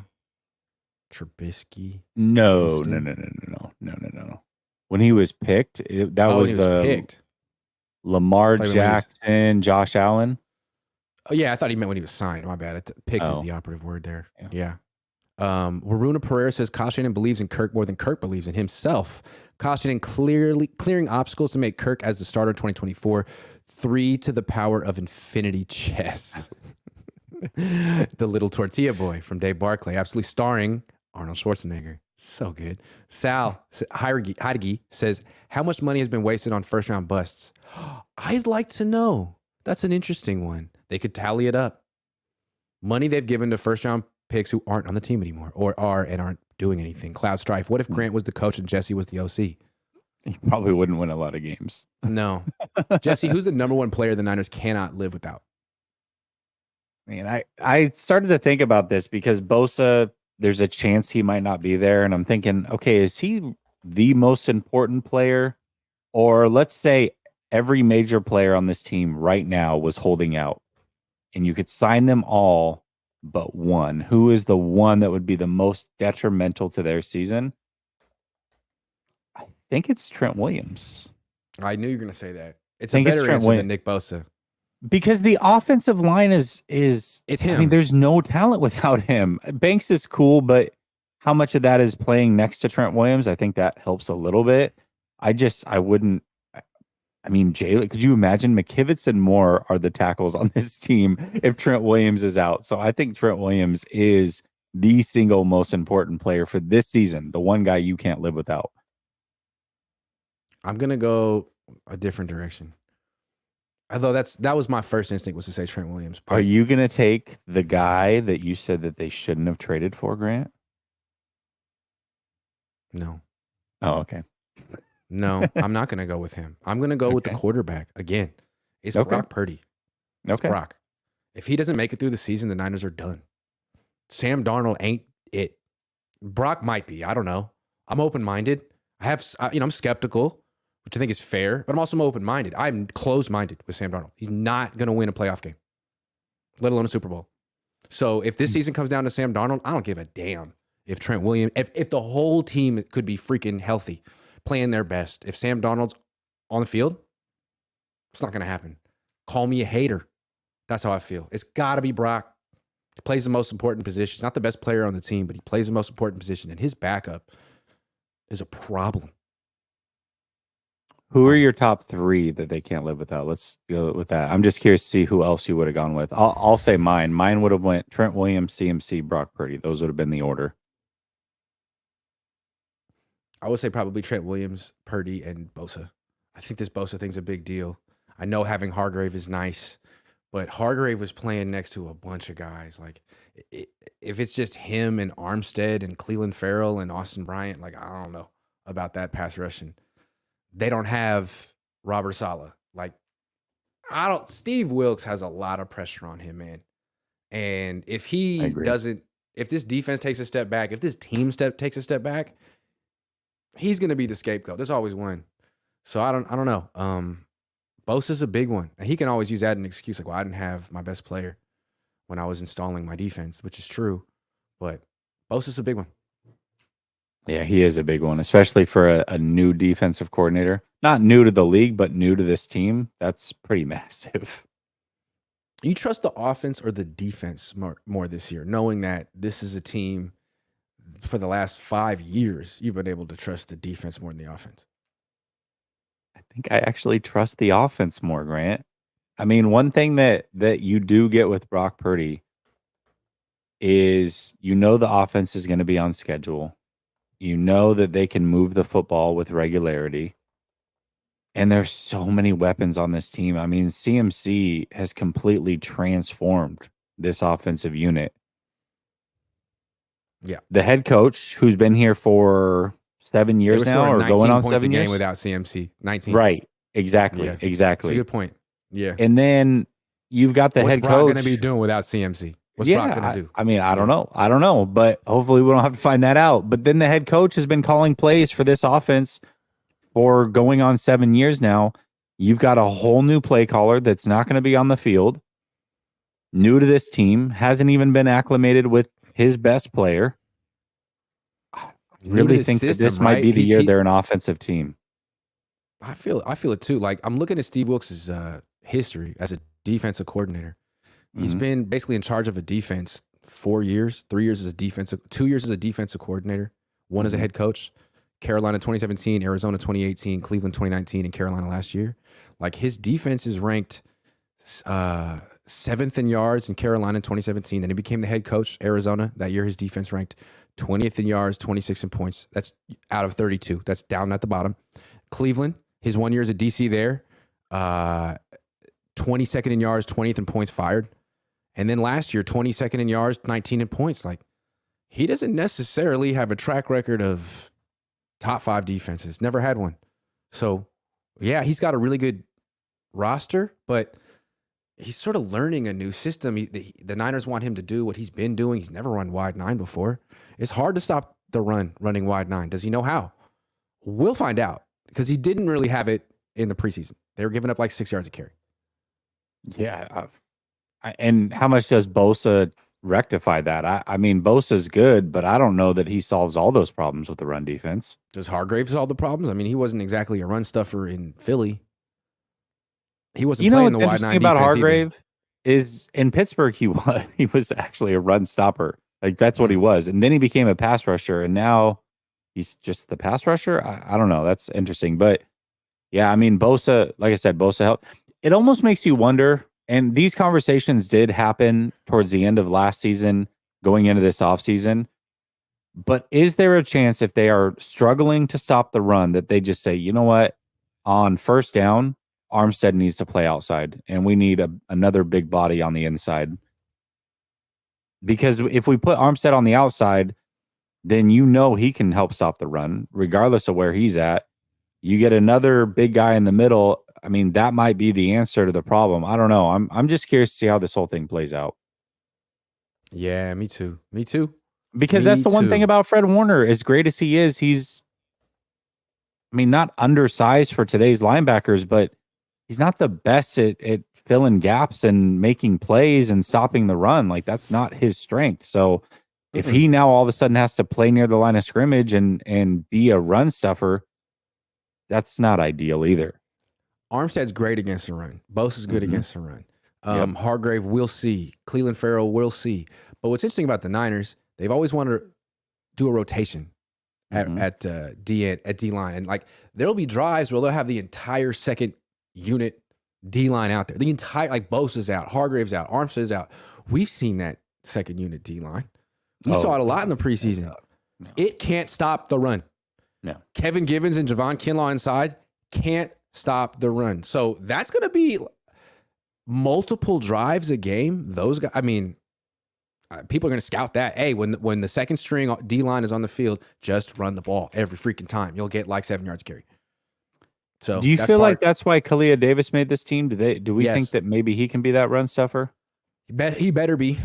Trubisky. No. When he was picked, picked. Lamar Jackson, Josh Allen. Oh yeah, I thought he meant when he was signed. My bad. Picked is the operative word there. Yeah. Waruna Pereira says Kyle Shanahan believes in Kirk more than Kirk believes in himself. Kyle Shanahan clearly clearing obstacles to make Kirk as the starter in 2024. 3 to the power of infinity chess. The little tortilla boy from Dave Barclay, absolutely starring Arnold Schwarzenegger. So good. Sal Heidegge says, how much money has been wasted on first round busts? I'd like to know. That's an interesting one. They could tally it up. Money they've given to first round picks who aren't on the team anymore or are and aren't doing anything. Cloud Strife. What if Grant was the coach and Jesse was the OC? He probably wouldn't win a lot of games. No. Jesse, who's the number one player the Niners cannot live without? Man, I started to think about this because Bosa, there's a chance he might not be there. And I'm thinking, okay, is he the most important player? Or let's say every major player on this team right now was holding out and you could sign them all but one. Who is the one that would be the most detrimental to their season? I think it's Trent Williams. I knew you were going to say that. It's a better answer than Nick Bosa. Because the offensive line is it's him. I mean, there's no talent without him. Banks is cool, but how much of that is playing next to Trent Williams? I think that helps a little bit. I wouldn't. I mean, Jalen, could you imagine McKivitz and Moore are the tackles on this team if Trent Williams is out? So I think Trent Williams is the single most important player for this season, the one guy you can't live without. I'm going to go a different direction. Although that was my first instinct was to say Trent Williams. Are you going to take the guy that you said that they shouldn't have traded for, Grant? No. Oh, okay. No, I'm not going to go with him. I'm going to go with the quarterback. Again, it's Brock Purdy. It's Brock. If he doesn't make it through the season, the Niners are done. Sam Darnold ain't it. Brock might be. I don't know. I'm open-minded. I'm skeptical, which I think is fair, but I'm also open-minded. I'm closed-minded with Sam Darnold. He's not going to win a playoff game, let alone a Super Bowl. So if this season comes down to Sam Darnold, I don't give a damn if Trent Williams, if the whole team could be freaking healthy, playing their best. If Sam Darnold's on the field, it's not going to happen. Call me a hater. That's how I feel. It's got to be Brock. He plays the most important position. He's not the best player on the team, but he plays the most important position, and his backup is a problem. Who are your top three that they can't live without? Let's go with that. I'm just curious to see who else you would have gone with. I'll say mine. Mine would have went Trent Williams, CMC, Brock Purdy. Those would have been the order. I would say probably Trent Williams, Purdy, and Bosa. I think this Bosa thing's a big deal. I know having Hargrave is nice, but Hargrave was playing next to a bunch of guys. Like, if it's just him and Armstead and Cleveland Farrell and Austin Bryant, like, I don't know about that pass rushing. They don't have Robert Saleh. Like, Steve Wilkes has a lot of pressure on him, man. And if he doesn't, if this defense takes a step back, if this team takes a step back, he's going to be the scapegoat. There's always one. So I don't know. Bosa's a big one. And he can always use that as an excuse. Like, well, I didn't have my best player when I was installing my defense, which is true. But Bosa's a big one. Yeah, he is a big one, especially for a new defensive coordinator. Not new to the league, but new to this team. That's pretty massive. You trust the offense or the defense more this year, knowing that this is a team for the last 5 years, you've been able to trust the defense more than the offense? I think I actually trust the offense more, Grant. I mean, one thing that you do get with Brock Purdy is the offense is going to be on schedule. You know that they can move the football with regularity. And there's so many weapons on this team. I mean, CMC has completely transformed this offensive unit. Yeah. The head coach, who's been here for 7 years now, or going on 7 years, game without CMC. 19. Right. Exactly. Yeah. Exactly. That's a good point. Yeah. And then you've got the head coach. What's Brock going to be doing without CMC? What's Brock going to do? I mean, I don't know, but hopefully we don't have to find that out. But then the head coach has been calling plays for this offense for going on 7 years now. You've got a whole new play caller that's not going to be on the field, new to this team, hasn't even been acclimated with his best player. I really think that this might be the year they're an offensive team. I feel it too. Like, I'm looking at Steve Wilkes' history as a defensive coordinator. He's been basically in charge of a defense 4 years, 3 years as a defensive, 2 years as a defensive coordinator, one as a head coach. Carolina 2017, Arizona 2018, Cleveland 2019, and Carolina last year. Like, his defense is ranked 7th in yards in Carolina in 2017. Then he became the head coach, Arizona. That year, his defense ranked 20th in yards, 26th in points. That's out of 32. That's down at the bottom. Cleveland, his 1 year as a DC there, 22nd in yards, 20th in points fired. And then last year, 22nd in yards, 19 in points. Like, he doesn't necessarily have a track record of top 5 defenses. Never had one. So, yeah, he's got a really good roster, but he's sort of learning a new system. The Niners want him to do what he's been doing. He's never run wide 9 before. It's hard to stop the run running wide 9. Does he know how? We'll find out, because he didn't really have it in the preseason. They were giving up like 6 yards a carry. Yeah. And how much does Bosa rectify that? I mean, Bosa's good, but I don't know that he solves all those problems with the run defense. Does Hargrave solve the problems? I mean, he wasn't exactly a run stuffer in Philly. He wasn't playing the wide 9 defense about Hargrave either. Is in Pittsburgh he was actually a run stopper. Like that's what he was. And then he became a pass rusher, and now he's just the pass rusher. I don't know. That's interesting. But yeah, I mean, Bosa, like I said, Bosa helped. It almost makes you wonder, and these conversations did happen towards the end of last season, going into this offseason. But is there a chance if they are struggling to stop the run that they just say, you know what, on first down, Armstead needs to play outside, and we need another big body on the inside? Because if we put Armstead on the outside, then you know he can help stop the run, regardless of where he's at. You get another big guy in the middle. I mean, that might be the answer to the problem. I don't know. I'm just curious to see how this whole thing plays out. Yeah, me too. Me too. Because that's the one thing about Fred Warner, as great as he is, he's, I mean, not undersized for today's linebackers, but he's not the best at filling gaps and making plays and stopping the run. Like, that's not his strength. So if he now all of a sudden has to play near the line of scrimmage and be a run stuffer, that's not ideal either. Armstead's great against the run. Bosa's good against the run. Hargrave, we'll see. Cleveland Farrell, we'll see. But what's interesting about the Niners, they've always wanted to do a rotation at D-line. And, like, there'll be drives where they'll have the entire second unit D-line out there. The entire, like, Bosa's out, Hargrave's out, Armstead's out. We've seen that second unit D-line. We saw it a lot in the preseason. No. It can't stop the run. No. Kevin Givens and Javon Kinlaw inside can't stop the run. So that's going to be multiple drives a game. Those guys, I mean, people are going to scout that. Hey, when the second string D-line is on the field, just run the ball every freaking time. You'll get like 7 yards carry. So do you feel like that's why Kalia Davis made this team? Do we think that maybe he can be that run stuffer? He better be.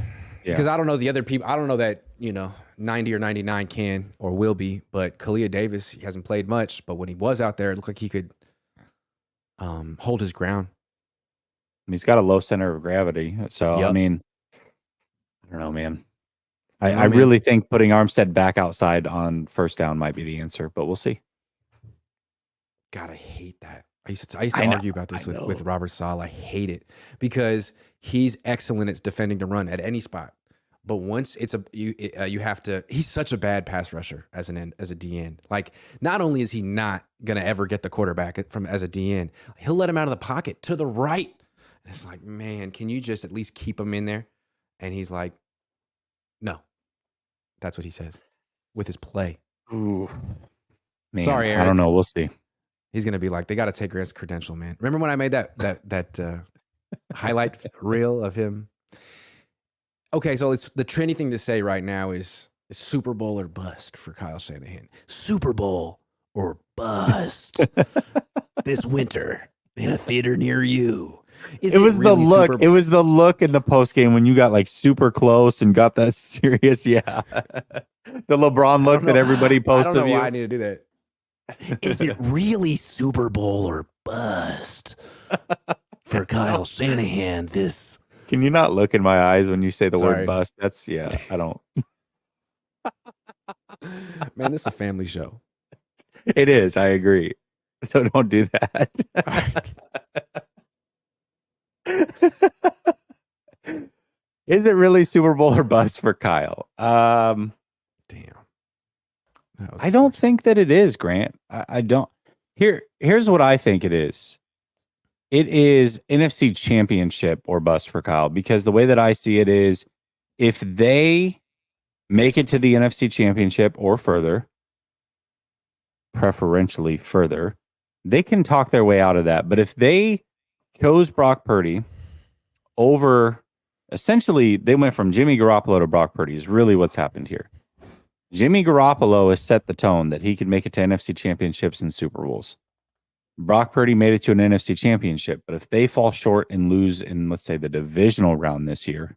Yeah. Because I don't know the other people. I don't know that, 90 or 99 can or will be. But Kalia Davis, he hasn't played much. But when he was out there, it looked like he could hold his ground. He's got a low center of gravity. So, I mean, I don't know, man. I really think putting Armstead back outside on first down might be the answer, but we'll see. God, I hate that. I used to argue about this with Robert Saleh. I hate it because he's excellent at defending the run at any spot. But once you have to, he's such a bad pass rusher as a DN. Like, not only is he not going to ever get the quarterback as a DN, he'll let him out of the pocket to the right. And it's like, man, can you just at least keep him in there? And he's like, no. That's what he says with his play. Ooh. Man, sorry, Eric. I don't know. We'll see. He's going to be like, they got to take his credential, man. Remember when I made that highlight reel of him? Okay, so it's the trendy thing to say right now is Super Bowl or bust for Kyle Shanahan. Super Bowl or bust this winter in a theater near you. It was the look. It was the look in the post game when you got like super close and got that serious. Yeah, the LeBron look that everybody posts. I don't know of you. why I need to do that. Is it really Super Bowl or bust for Kyle Shanahan? This. Can you not look in my eyes when you say the word bust? That's I don't. Man, this is a family show. It is. I agree. So don't do that. Is it really Super Bowl or bust for Kyle? Damn. I don't think that it is, Grant. I don't. Here's what I think it is. It is NFC Championship or bust for Kyle, because the way that I see it is if they make it to the NFC Championship or further, preferentially further, they can talk their way out of that. But if they chose Brock Purdy over, essentially, they went from Jimmy Garoppolo to Brock Purdy is really what's happened here. Jimmy Garoppolo has set the tone that he could make it to NFC championships and Super Bowls. Brock Purdy made it to an NFC championship, but if they fall short and lose in, let's say, the divisional round this year,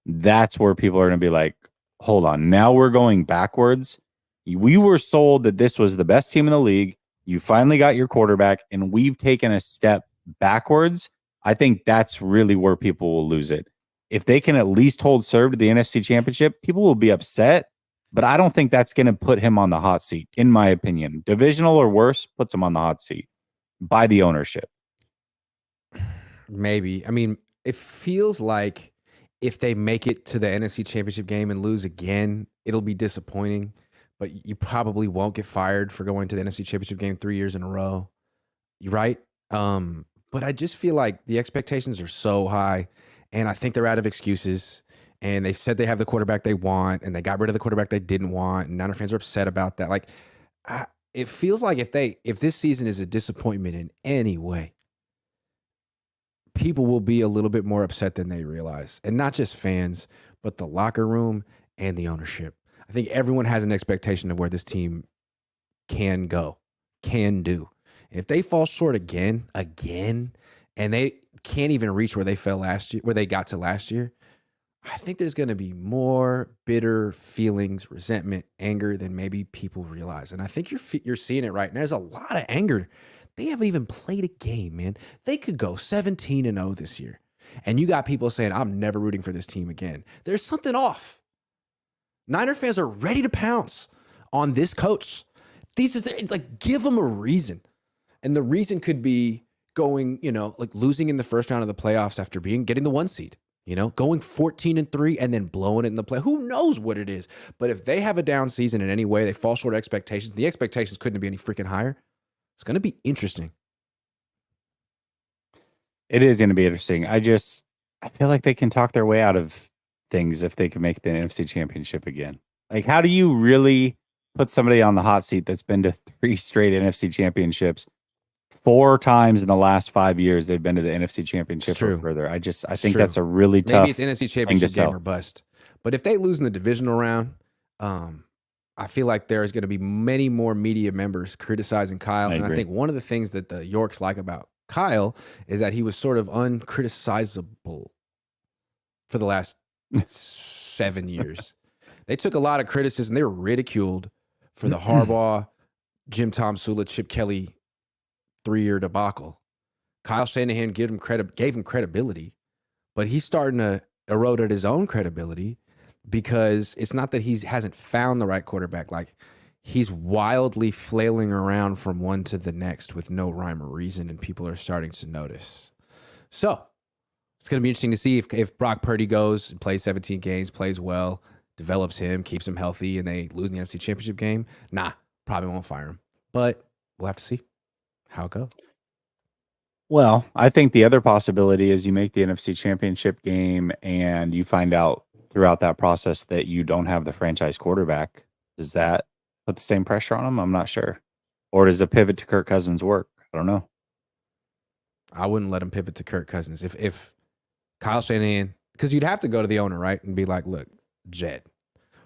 that's where people are going to be like, hold on, now we're going backwards. We were sold that this was the best team in the league. You finally got your quarterback, and we've taken a step backwards. I think that's really where people will lose it. If they can at least hold serve to the NFC championship, people will be upset, but I don't think that's going to put him on the hot seat, in my opinion. Divisional or worse puts him on the hot seat by the ownership. Maybe. I mean, it feels like if they make it to the NFC Championship game and lose again, it'll be disappointing. But you probably won't get fired for going to the NFC Championship game 3 years in a row. You're right. But I just feel like the expectations are so high, and I think they're out of excuses. And they said they have the quarterback they want, and they got rid of the quarterback they didn't want, and Niner fans are upset about that. Like, it feels like if this season is a disappointment in any way, people will be a little bit more upset than they realize. And not just fans, but the locker room and the ownership. I think everyone has an expectation of where this team can go, can do. And if they fall short again, and they can't even reach where they fell last year, where they got to last year, I think there's going to be more bitter feelings, resentment, anger than maybe people realize. And I think you're seeing it right now. There's a lot of anger. They haven't even played a game, man. They could go 17-0 this year. And you got people saying, I'm never rooting for this team again. There's something off. Niner fans are ready to pounce on this coach. Give them a reason. And the reason could be going, losing in the first round of the playoffs after getting the 1 seed. Going 14-3 and then blowing it in the play. Who knows what it is? But if they have a down season in any way, they fall short of expectations. The expectations couldn't be any freaking higher. It's going to be interesting. It is going to be interesting. I feel like they can talk their way out of things if they can make the NFC Championship again. Like, how do you really put somebody on the hot seat that's been to 3 straight NFC Championships? 4 times in the last 5 years they've been to the NFC Championship or further. I think that's a really tough. Maybe it's NFC Championship game or bust. But if they lose in the divisional round, I feel like there's going to be many more media members criticizing Kyle. And I think one of the things that the Yorks like about Kyle is that he was sort of uncriticizable for the last 7 years. They took a lot of criticism. They were ridiculed for the Harbaugh, Jim Tom Sula, Chip Kelly 3-year debacle. Kyle Shanahan gave him credibility, but he's starting to erode at his own credibility because it's not that he hasn't found the right quarterback. Like, he's wildly flailing around from one to the next with no rhyme or reason, and people are starting to notice. So it's going to be interesting to see if Brock Purdy goes and plays 17 games, plays well, develops him, keeps him healthy, and they lose in the NFC Championship game. Probably won't fire him, but we'll have to see how it goes. Well, I think the other possibility is you make the NFC Championship game and you find out throughout that process that you don't have the franchise quarterback. Does that put the same pressure on him? I'm not sure. Or does a pivot to Kirk Cousins work? I don't know. I wouldn't let him pivot to Kirk Cousins. If Kyle Shanahan, because you'd have to go to the owner, right? And be like, look, Jed,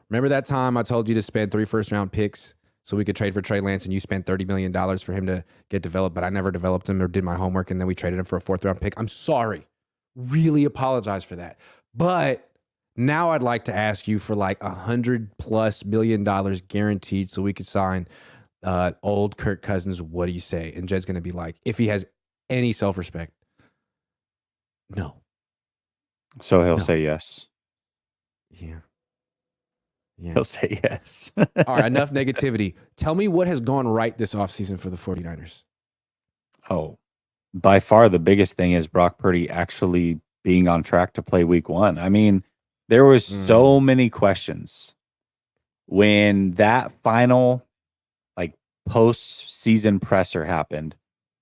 remember that time I told you to spend 3 first-round picks so we could trade for Trey Lance, and you spent $30 million for him to get developed, but I never developed him or did my homework, and then we traded him for a 4th-round pick. I'm sorry. Really apologize for that. But now I'd like to ask you for like $100+ million guaranteed so we could sign old Kirk Cousins. What do you say? And Jed's going to be like, if he has any self-respect, no. So he'll say yes. Yeah. He'll say yes. All right, enough negativity. Tell me what has gone right this offseason for the 49ers. Oh, by far the biggest thing is Brock Purdy actually being on track to play week 1. I mean, there was so many questions when that final post-season presser happened.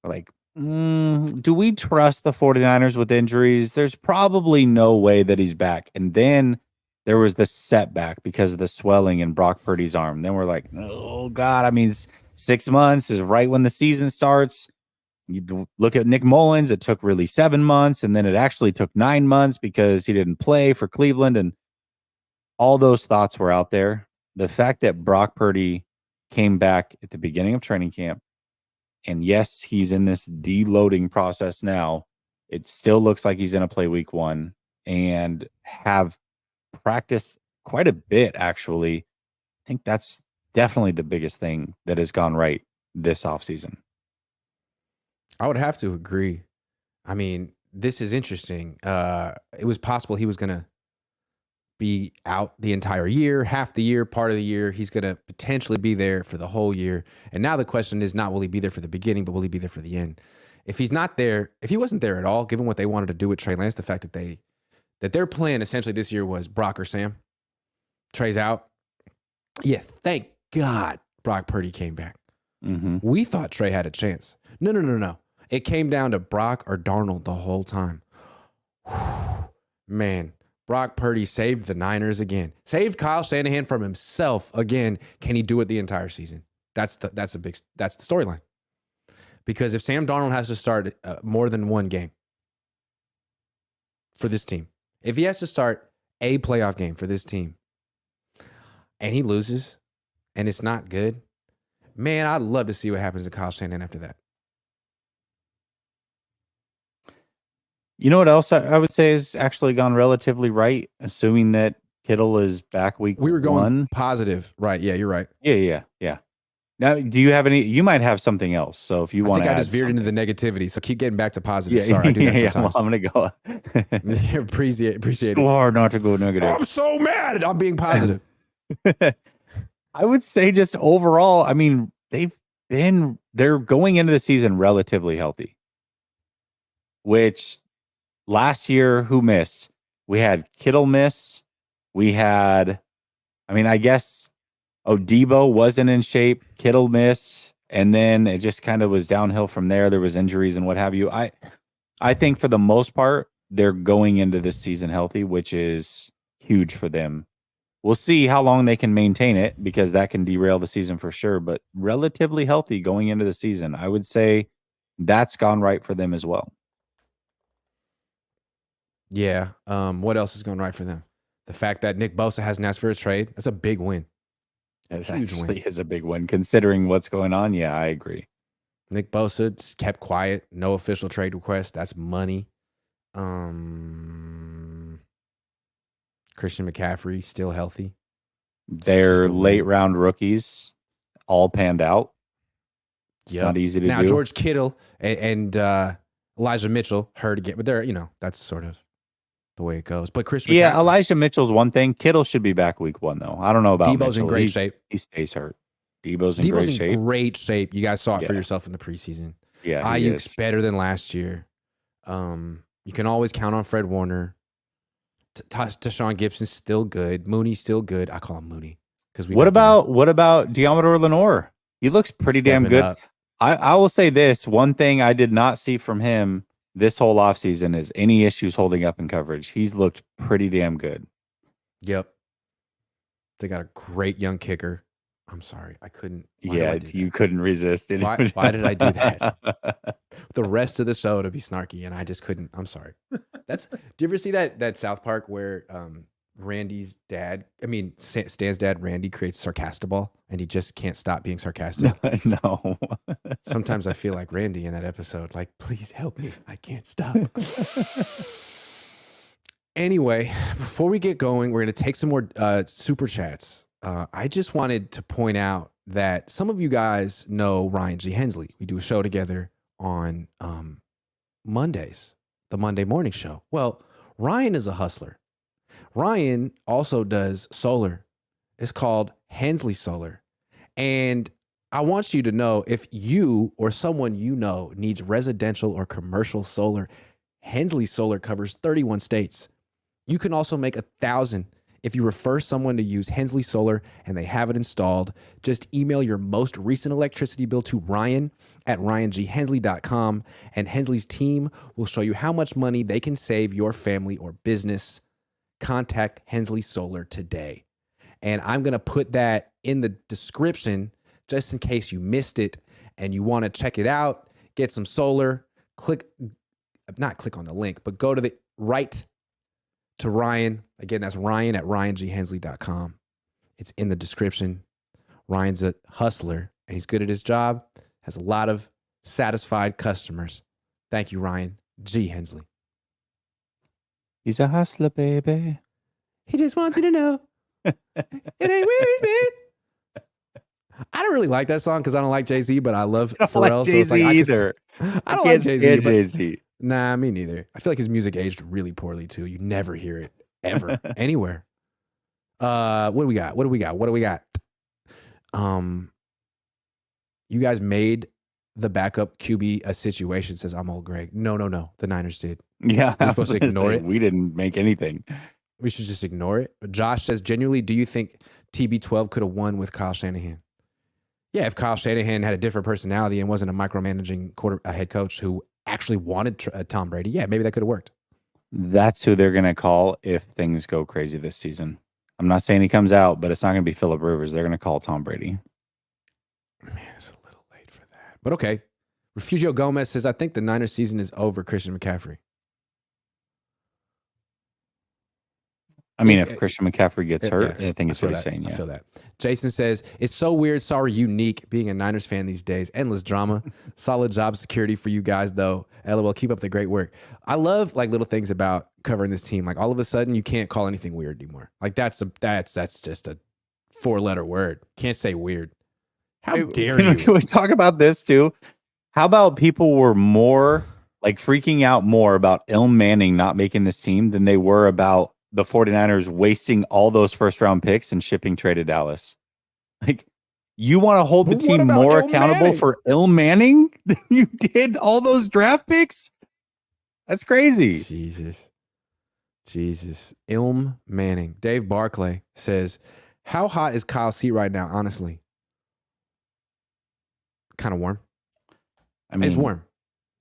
Like, do we trust the 49ers with injuries? There's probably no way that he's back. And then there was the setback because of the swelling in Brock Purdy's arm. Then we're like, oh, God. I mean, 6 months is right when the season starts. You look at Nick Mullins. It took really 7 months, and then it actually took 9 months because he didn't play for Cleveland. And all those thoughts were out there. The fact that Brock Purdy came back at the beginning of training camp, and yes, he's in this deloading process now. It still looks like he's going to play week 1 and have practiced quite a bit, actually. I think that's definitely the biggest thing that has gone right this offseason. I would have to agree. I mean, this is interesting. It was possible he was going to be out the entire year, half the year, part of the year. He's going to potentially be there for the whole year. And now the question is not will he be there for the beginning, but will he be there for the end? If he's not there, if he wasn't there at all, given what they wanted to do with Trey Lance, the fact that they that their plan essentially this year was Brock or Sam. Trey's out. Yeah, thank God Brock Purdy came back. Mm-hmm. We thought Trey had a chance. No. It came down to Brock or Darnold the whole time. Whew. Man, Brock Purdy saved the Niners again. Saved Kyle Shanahan from himself again. Can he do it the entire season? That's the storyline. Because if Sam Darnold has to start more than one game for this team, if he has to start a playoff game for this team and he loses and it's not good, man, I'd love to see what happens to Kyle Shanahan after that. You know what else I would say has actually gone relatively right, assuming that Kittle is back week We were going one. positive. Right. Yeah, you're right. Yeah. Now, do you have any? You might have something else. So if you want to, I think I just veered into the negativity. So keep getting back to positive. Sorry, I do that sometimes. Well, I'm gonna go. Appreciate it. So hard not to go negative. I'm so mad. I'm being positive. I would say just overall, I mean, they're going into the season relatively healthy, which last year, who missed? We had Kittle miss. We had, I guess, Debo wasn't in shape. Kittle missed. And then it just kind of was downhill from there. There was injuries and what have you. I think for the most part, they're going into this season healthy, which is huge for them. We'll see how long they can maintain it because that can derail the season for sure. But relatively healthy going into the season, I would say that's gone right for them as well. Yeah. What else is going right for them? The fact that Nick Bosa hasn't asked for a trade. That's a big win. It actually is a big win considering what's going on. Yeah, I agree. Nick Bosa just kept quiet. No official trade request. That's money. Christian McCaffrey still healthy. Their late round rookies all panned out. Yeah, not easy to do. Now George Kittle and Elijah Mitchell hurt again, but they're that's sort of the way it goes. But Christian, yeah, Elijah Mitchell's one thing. Kittle should be back week one though. I don't know about Debo's Mitchell. in great shape. He stays hurt. Debo's in great shape. You guys saw it for yourself in the preseason. Yeah, Ayuk's better than last year. You can always count on Fred Warner. Tashawn Gibson's still good. Mooney's still good. I call him Mooney because we. What about Deommodore Lenoir? He looks pretty damn good. Up. I will say this one thing I did not see from him this whole offseason is any issues holding up in coverage. He's looked pretty damn good. Yep. They got a great young kicker. I'm sorry, I couldn't. You couldn't resist it. Why did I do that? The rest of the show to be snarky, and I just couldn't. I'm sorry. Do you ever see that South Park where Randy's dad, Stan's dad, Randy creates Sarcastable, and he just can't stop being sarcastic? No. Sometimes I feel like Randy in that episode. Like, please help me. I can't stop. Anyway, before we get going, we're going to take some more super chats. I just wanted to point out that some of you guys know Ryan G. Hensley. We do a show together on Mondays, the Monday morning show. Well, Ryan is a hustler. Ryan also does solar. It's called Hensley Solar. And I want you to know if you or someone you know needs residential or commercial solar, Hensley Solar covers 31 states. You can also make $1,000 if you refer someone to use Hensley Solar and they have it installed. Just email your most recent electricity bill to ryan@ryangensley.com, and Hensley's team will show you how much money they can save your family or business. Contact Hensley Solar today. And I'm going to put that in the description just in case you missed it and you want to check it out, get some solar, not click on the link, but go to the right to Ryan. Again, that's ryan@ryangensley.com. It's in the description. Ryan's a hustler and he's good at his job, has a lot of satisfied customers. Thank you, Ryan G. Hensley. He's a hustler, baby. He just wants you to know it ain't where he's been. I don't really like that song because I don't like Jay-Z, but I love Pharrell. Like Jay-Z either. I don't like Jay-Z. Nah, me neither. I feel like his music aged really poorly too. You never hear it ever anywhere. What do we got? You guys made the backup QB a situation, says I'm old Greg. No. The Niners did. Yeah, We're supposed to ignore it. We didn't make anything. We should just ignore it. But Josh says, genuinely, do you think TB12 could have won with Kyle Shanahan? Yeah, if Kyle Shanahan had a different personality and wasn't a micromanaging head coach who actually wanted Tom Brady, yeah, maybe that could have worked. That's who they're going to call if things go crazy this season. I'm not saying he comes out, but it's not going to be Phillip Rivers. They're going to call Tom Brady. Man, it's a little late for that. But okay. Refugio Gomez says, I think the Niners season is over, Christian McCaffrey. I mean, if Christian McCaffrey gets hurt, yeah, I think it's what he's that. saying. Yeah. I feel that. Jason says, it's so weird, sorry, unique being a Niners fan these days. Endless drama. Solid job security for you guys, though. LOL, keep up the great work. I love like little things about covering this team. Like all of a sudden, you can't call anything weird anymore. Like that's just a 4-letter word. Can't say weird. How dare you? Can we talk about this too? How about people were more like freaking out more about Ilm Manning not making this team than they were about the 49ers wasting all those first-round picks and shipping trade to Dallas? Like, you want to hold the team more accountable for Ilm Manning than you did all those draft picks? That's crazy. Jesus. Ilm Manning. Dave Barclay says, how hot is Kyle's seat right now, honestly? Kind of warm. I mean, it's warm.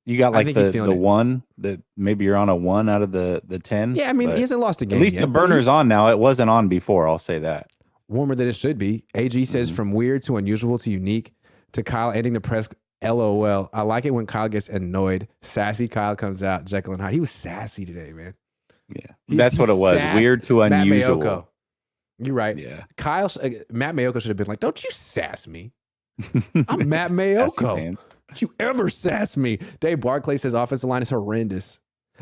You got like the one that maybe you're on a 1 out of the 10. Yeah, I mean, he hasn't lost a game. At least the burner's on now. It wasn't on before. I'll say that. Warmer than it should be. AG says from weird to unusual to unique to Kyle ending the press. LOL. I like it when Kyle gets annoyed. Sassy Kyle comes out. Jekyll and Hyde. He was sassy today, man. Yeah, that's what it was. Weird to unusual. Matt Mayoko. You're right. Yeah. Matt Mayoko should have been like, don't you sass me. I'm Matt Mayoko. Don't you ever sass me. Dave Barclay says offensive line is horrendous.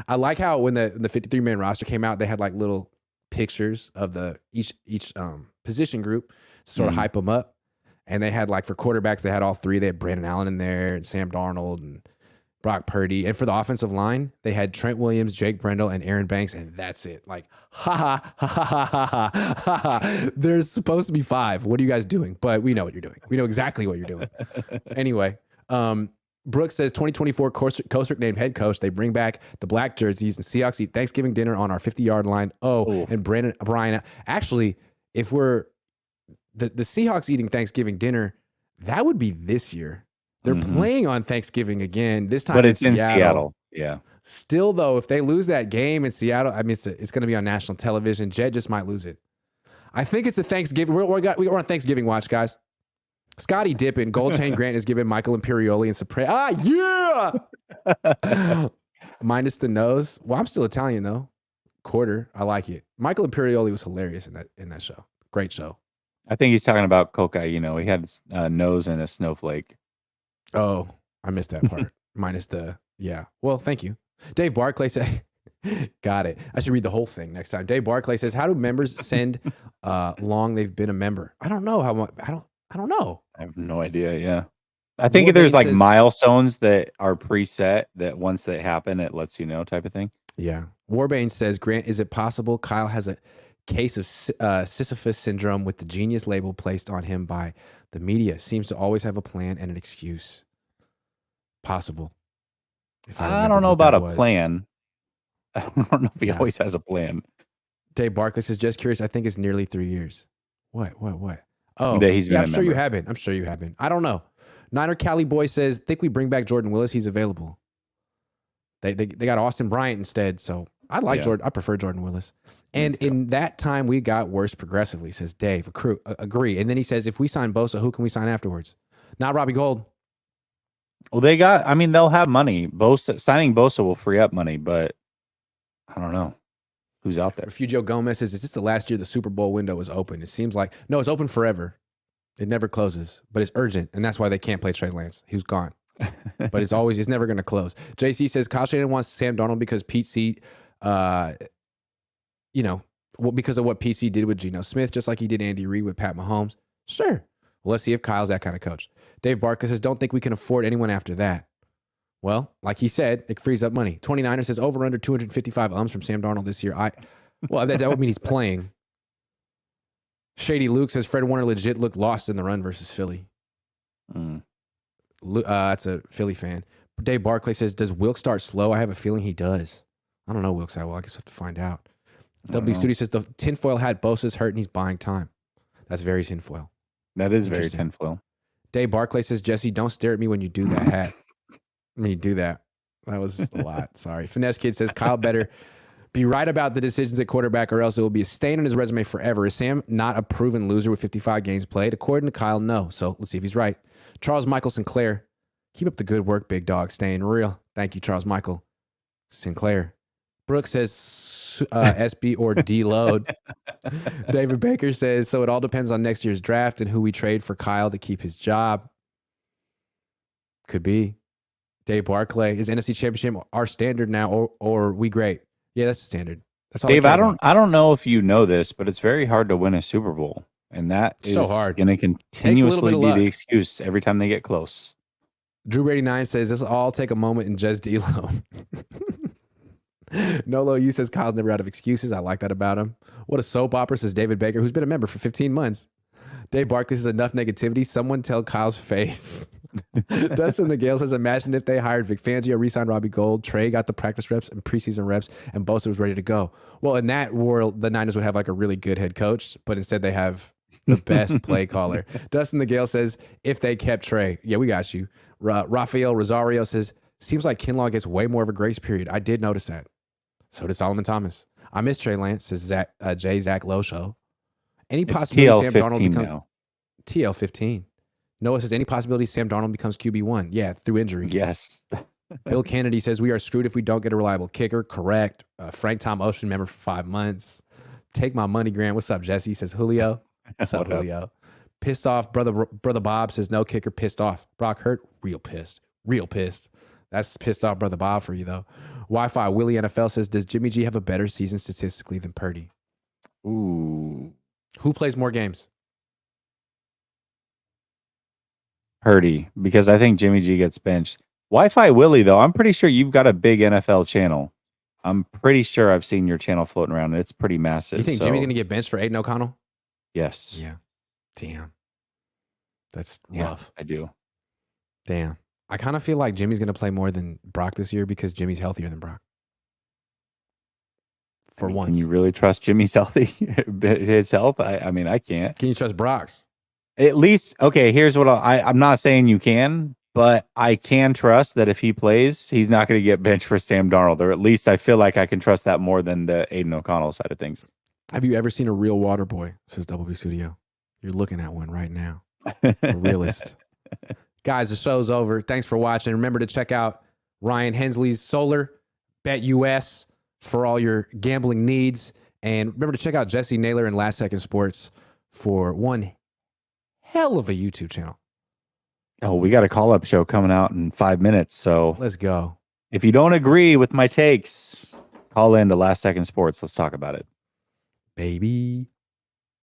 I like how when the 53-man roster came out, they had like little pictures of the each position group to sort of hype them up. And they had like for quarterbacks, they had all three. They had Brandon Allen in there and Sam Darnold and Brock Purdy. And for the offensive line, they had Trent Williams, Jake Brendel, and Aaron Banks, and that's it. Like, ha ha ha ha ha ha ha ha. There's supposed to be 5. What are you guys doing? But we know what you're doing. We know exactly what you're doing. Anyway, Brooks says 2024 Kostrick named head coach. They bring back the black jerseys and Seahawks eat Thanksgiving dinner on our 50-yard line. And Brian, actually, if we're the Seahawks eating Thanksgiving dinner, that would be this year. They're playing on Thanksgiving again. This time, but it's in Seattle. Yeah. Still, though, if they lose that game in Seattle, I mean, it's going to be on national television. Jed just might lose it. I think it's a Thanksgiving. We're on Thanksgiving watch, guys. Scotty Dippin, Gold Chain Grant is giving Michael Imperioli and Soprano. Yeah. Minus the nose. Well, I'm still Italian though. Quarter. I like it. Michael Imperioli was hilarious in that show. Great show. I think he's talking about Coca. You know, he had a nose and a snowflake. Oh, I missed that part. Minus the, yeah. Well, thank you. Dave Barclay said, got it. I should read the whole thing next time. Dave Barclay says, how do members send long they've been a member? I don't know how much. I don't know. I have no idea. Yeah. I think there's like milestones that are preset that once they happen, it lets you know type of thing. Yeah. Warbane says, Grant, is it possible Kyle has a case of Sisyphus syndrome with the genius label placed on him by the media? Seems to always have a plan and an excuse. Possible. I don't know about a plan. I don't know if he always has a plan. Dave Barclay says, just curious. I think it's nearly 3 years. What? Oh, I'm sure you have been. I don't know. Niner Cali Boy says, think we bring back Jordan Willis. He's available. They got Austin Bryant instead. So I like Jordan. I prefer Jordan Willis. And in that time, we got worse progressively, says Dave. Agree. And then he says, if we sign Bosa, who can we sign afterwards? Not Robbie Gould. Well, they'll have money. Signing Bosa will free up money, but I don't know who's out there. Refugio Gomez says, is this the last year the Super Bowl window is open? It seems like, no, it's open forever. It never closes, but it's urgent. And that's why they can't play Trey Lance. He's gone. But it's never going to close. JC says, Kyle Shanahan wants Sam Darnold because Pete C, because of what PC did with Geno Smith, just like he did Andy Reid with Pat Mahomes. Sure. Well, let's see if Kyle's that kind of coach. Dave Barclay says, don't think we can afford anyone after that. Well, like he said, it frees up money. 29er says over under 255 from Sam Darnold this year. That would mean he's playing. Shady Luke says Fred Warner legit looked lost in the run versus Philly. That's a Philly fan. Dave Barclay says, does Wilk start slow? I have a feeling he does. I don't know Wilkes that well. I guess we'll have to find out. I don't W know. Studio says the tinfoil hat Bosa's hurt and he's buying time. That's very tinfoil. That is very Interesting. tinfoil. Dave Barclay says, Jesse, don't stare at me when you do that hat. When you do that. That was a lot. Sorry. Finesse Kid says, Kyle better be right about the decisions at quarterback or else it will be a stain on his resume forever. Is Sam not a proven loser with 55 games played? According to Kyle, no. So let's see if he's right. Charles Michael Sinclair. Keep up the good work, big dog. Staying real. Thank you, Charles Michael Sinclair. Brooks says SB or deload. David Baker says, so it all depends on next year's draft and who we trade for Kyle to keep his job. Could be. Dave Barclay, is NFC Championship our standard now or we great? Yeah, that's the standard. That's all Dave, I I don't know if you know this, but it's very hard to win a Super Bowl. And that is So hard. going to continuously bit of be luck. the excuse every time they get close. Drew Brady 9 says, this will all take a moment and just D-Lo. Nolo U says, Kyle's never out of excuses. I like that about him. What a soap opera, says David Baker, who's been a member for 15 months. Dave Barkley says, enough negativity. Someone tell Kyle's face. Dustin the Gale says, imagine if they hired Vic Fangio, re-signed Robbie Gould, Trey got the practice reps and preseason reps, and Bosa was ready to go. Well, in that world, the Niners would have like a really good head coach, but instead they have the best play caller. Dustin the Gale says, if they kept Trey. Yeah, we got you. Rafael Rosario says, seems like Kinlaw gets way more of a grace period. I did notice that. So did Solomon Thomas. I miss Trey Lance, says Zach Lowe Show. Any It's possibility Sam Darnold TL15 becomes now. TL15? Noah says, any possibility Sam Darnold becomes QB1? Yeah, through injury. Yes. Bill Kennedy says, we are screwed if we don't get a reliable kicker. Correct. Frank Tom Ocean member for 5 months. Take my money, Grant. What's up, Jesse? Says Julio. What's up, What up? Julio? Pissed off. Brother Bob says, no kicker. Pissed off. Brock Hurt. Real pissed. Real pissed. That's pissed off, Brother Bob, for you, though. Wi-Fi Willie NFL says, does Jimmy G have a better season statistically than Purdy? Ooh. Who plays more games? Purdy, because I think Jimmy G gets benched. Wi-Fi Willie, though, I'm pretty sure you've got a big NFL channel. I'm pretty sure I've seen your channel floating around. It's pretty massive. You think Jimmy's going to get benched for Aiden O'Connell? Yes. Yeah. Damn. That's Yeah, rough. I do. Damn. I kind of feel like Jimmy's going to play more than Brock this year because Jimmy's healthier than Brock. For once. Can you really trust Jimmy's healthy? His health? I mean, I can't. Can you trust Brock's? At least, okay, here's what I'm not saying you can, but I can trust that if he plays, he's not going to get benched for Sam Darnold, or at least I feel like I can trust that more than the Aiden O'Connell side of things. Have you ever seen a real water boy? Says WB Studio. You're looking at one right now. A realist. Guys, the show's over. Thanks for watching. Remember to check out Ryan Hensley's Solar, Bet US for all your gambling needs. And remember to check out Jessie Naylor and Last Second Sports for one hell of a YouTube channel. Oh, we got a call-up show coming out in 5 minutes. So Let's go. if you don't agree with my takes, call in to Last Second Sports. Let's talk about it. Baby.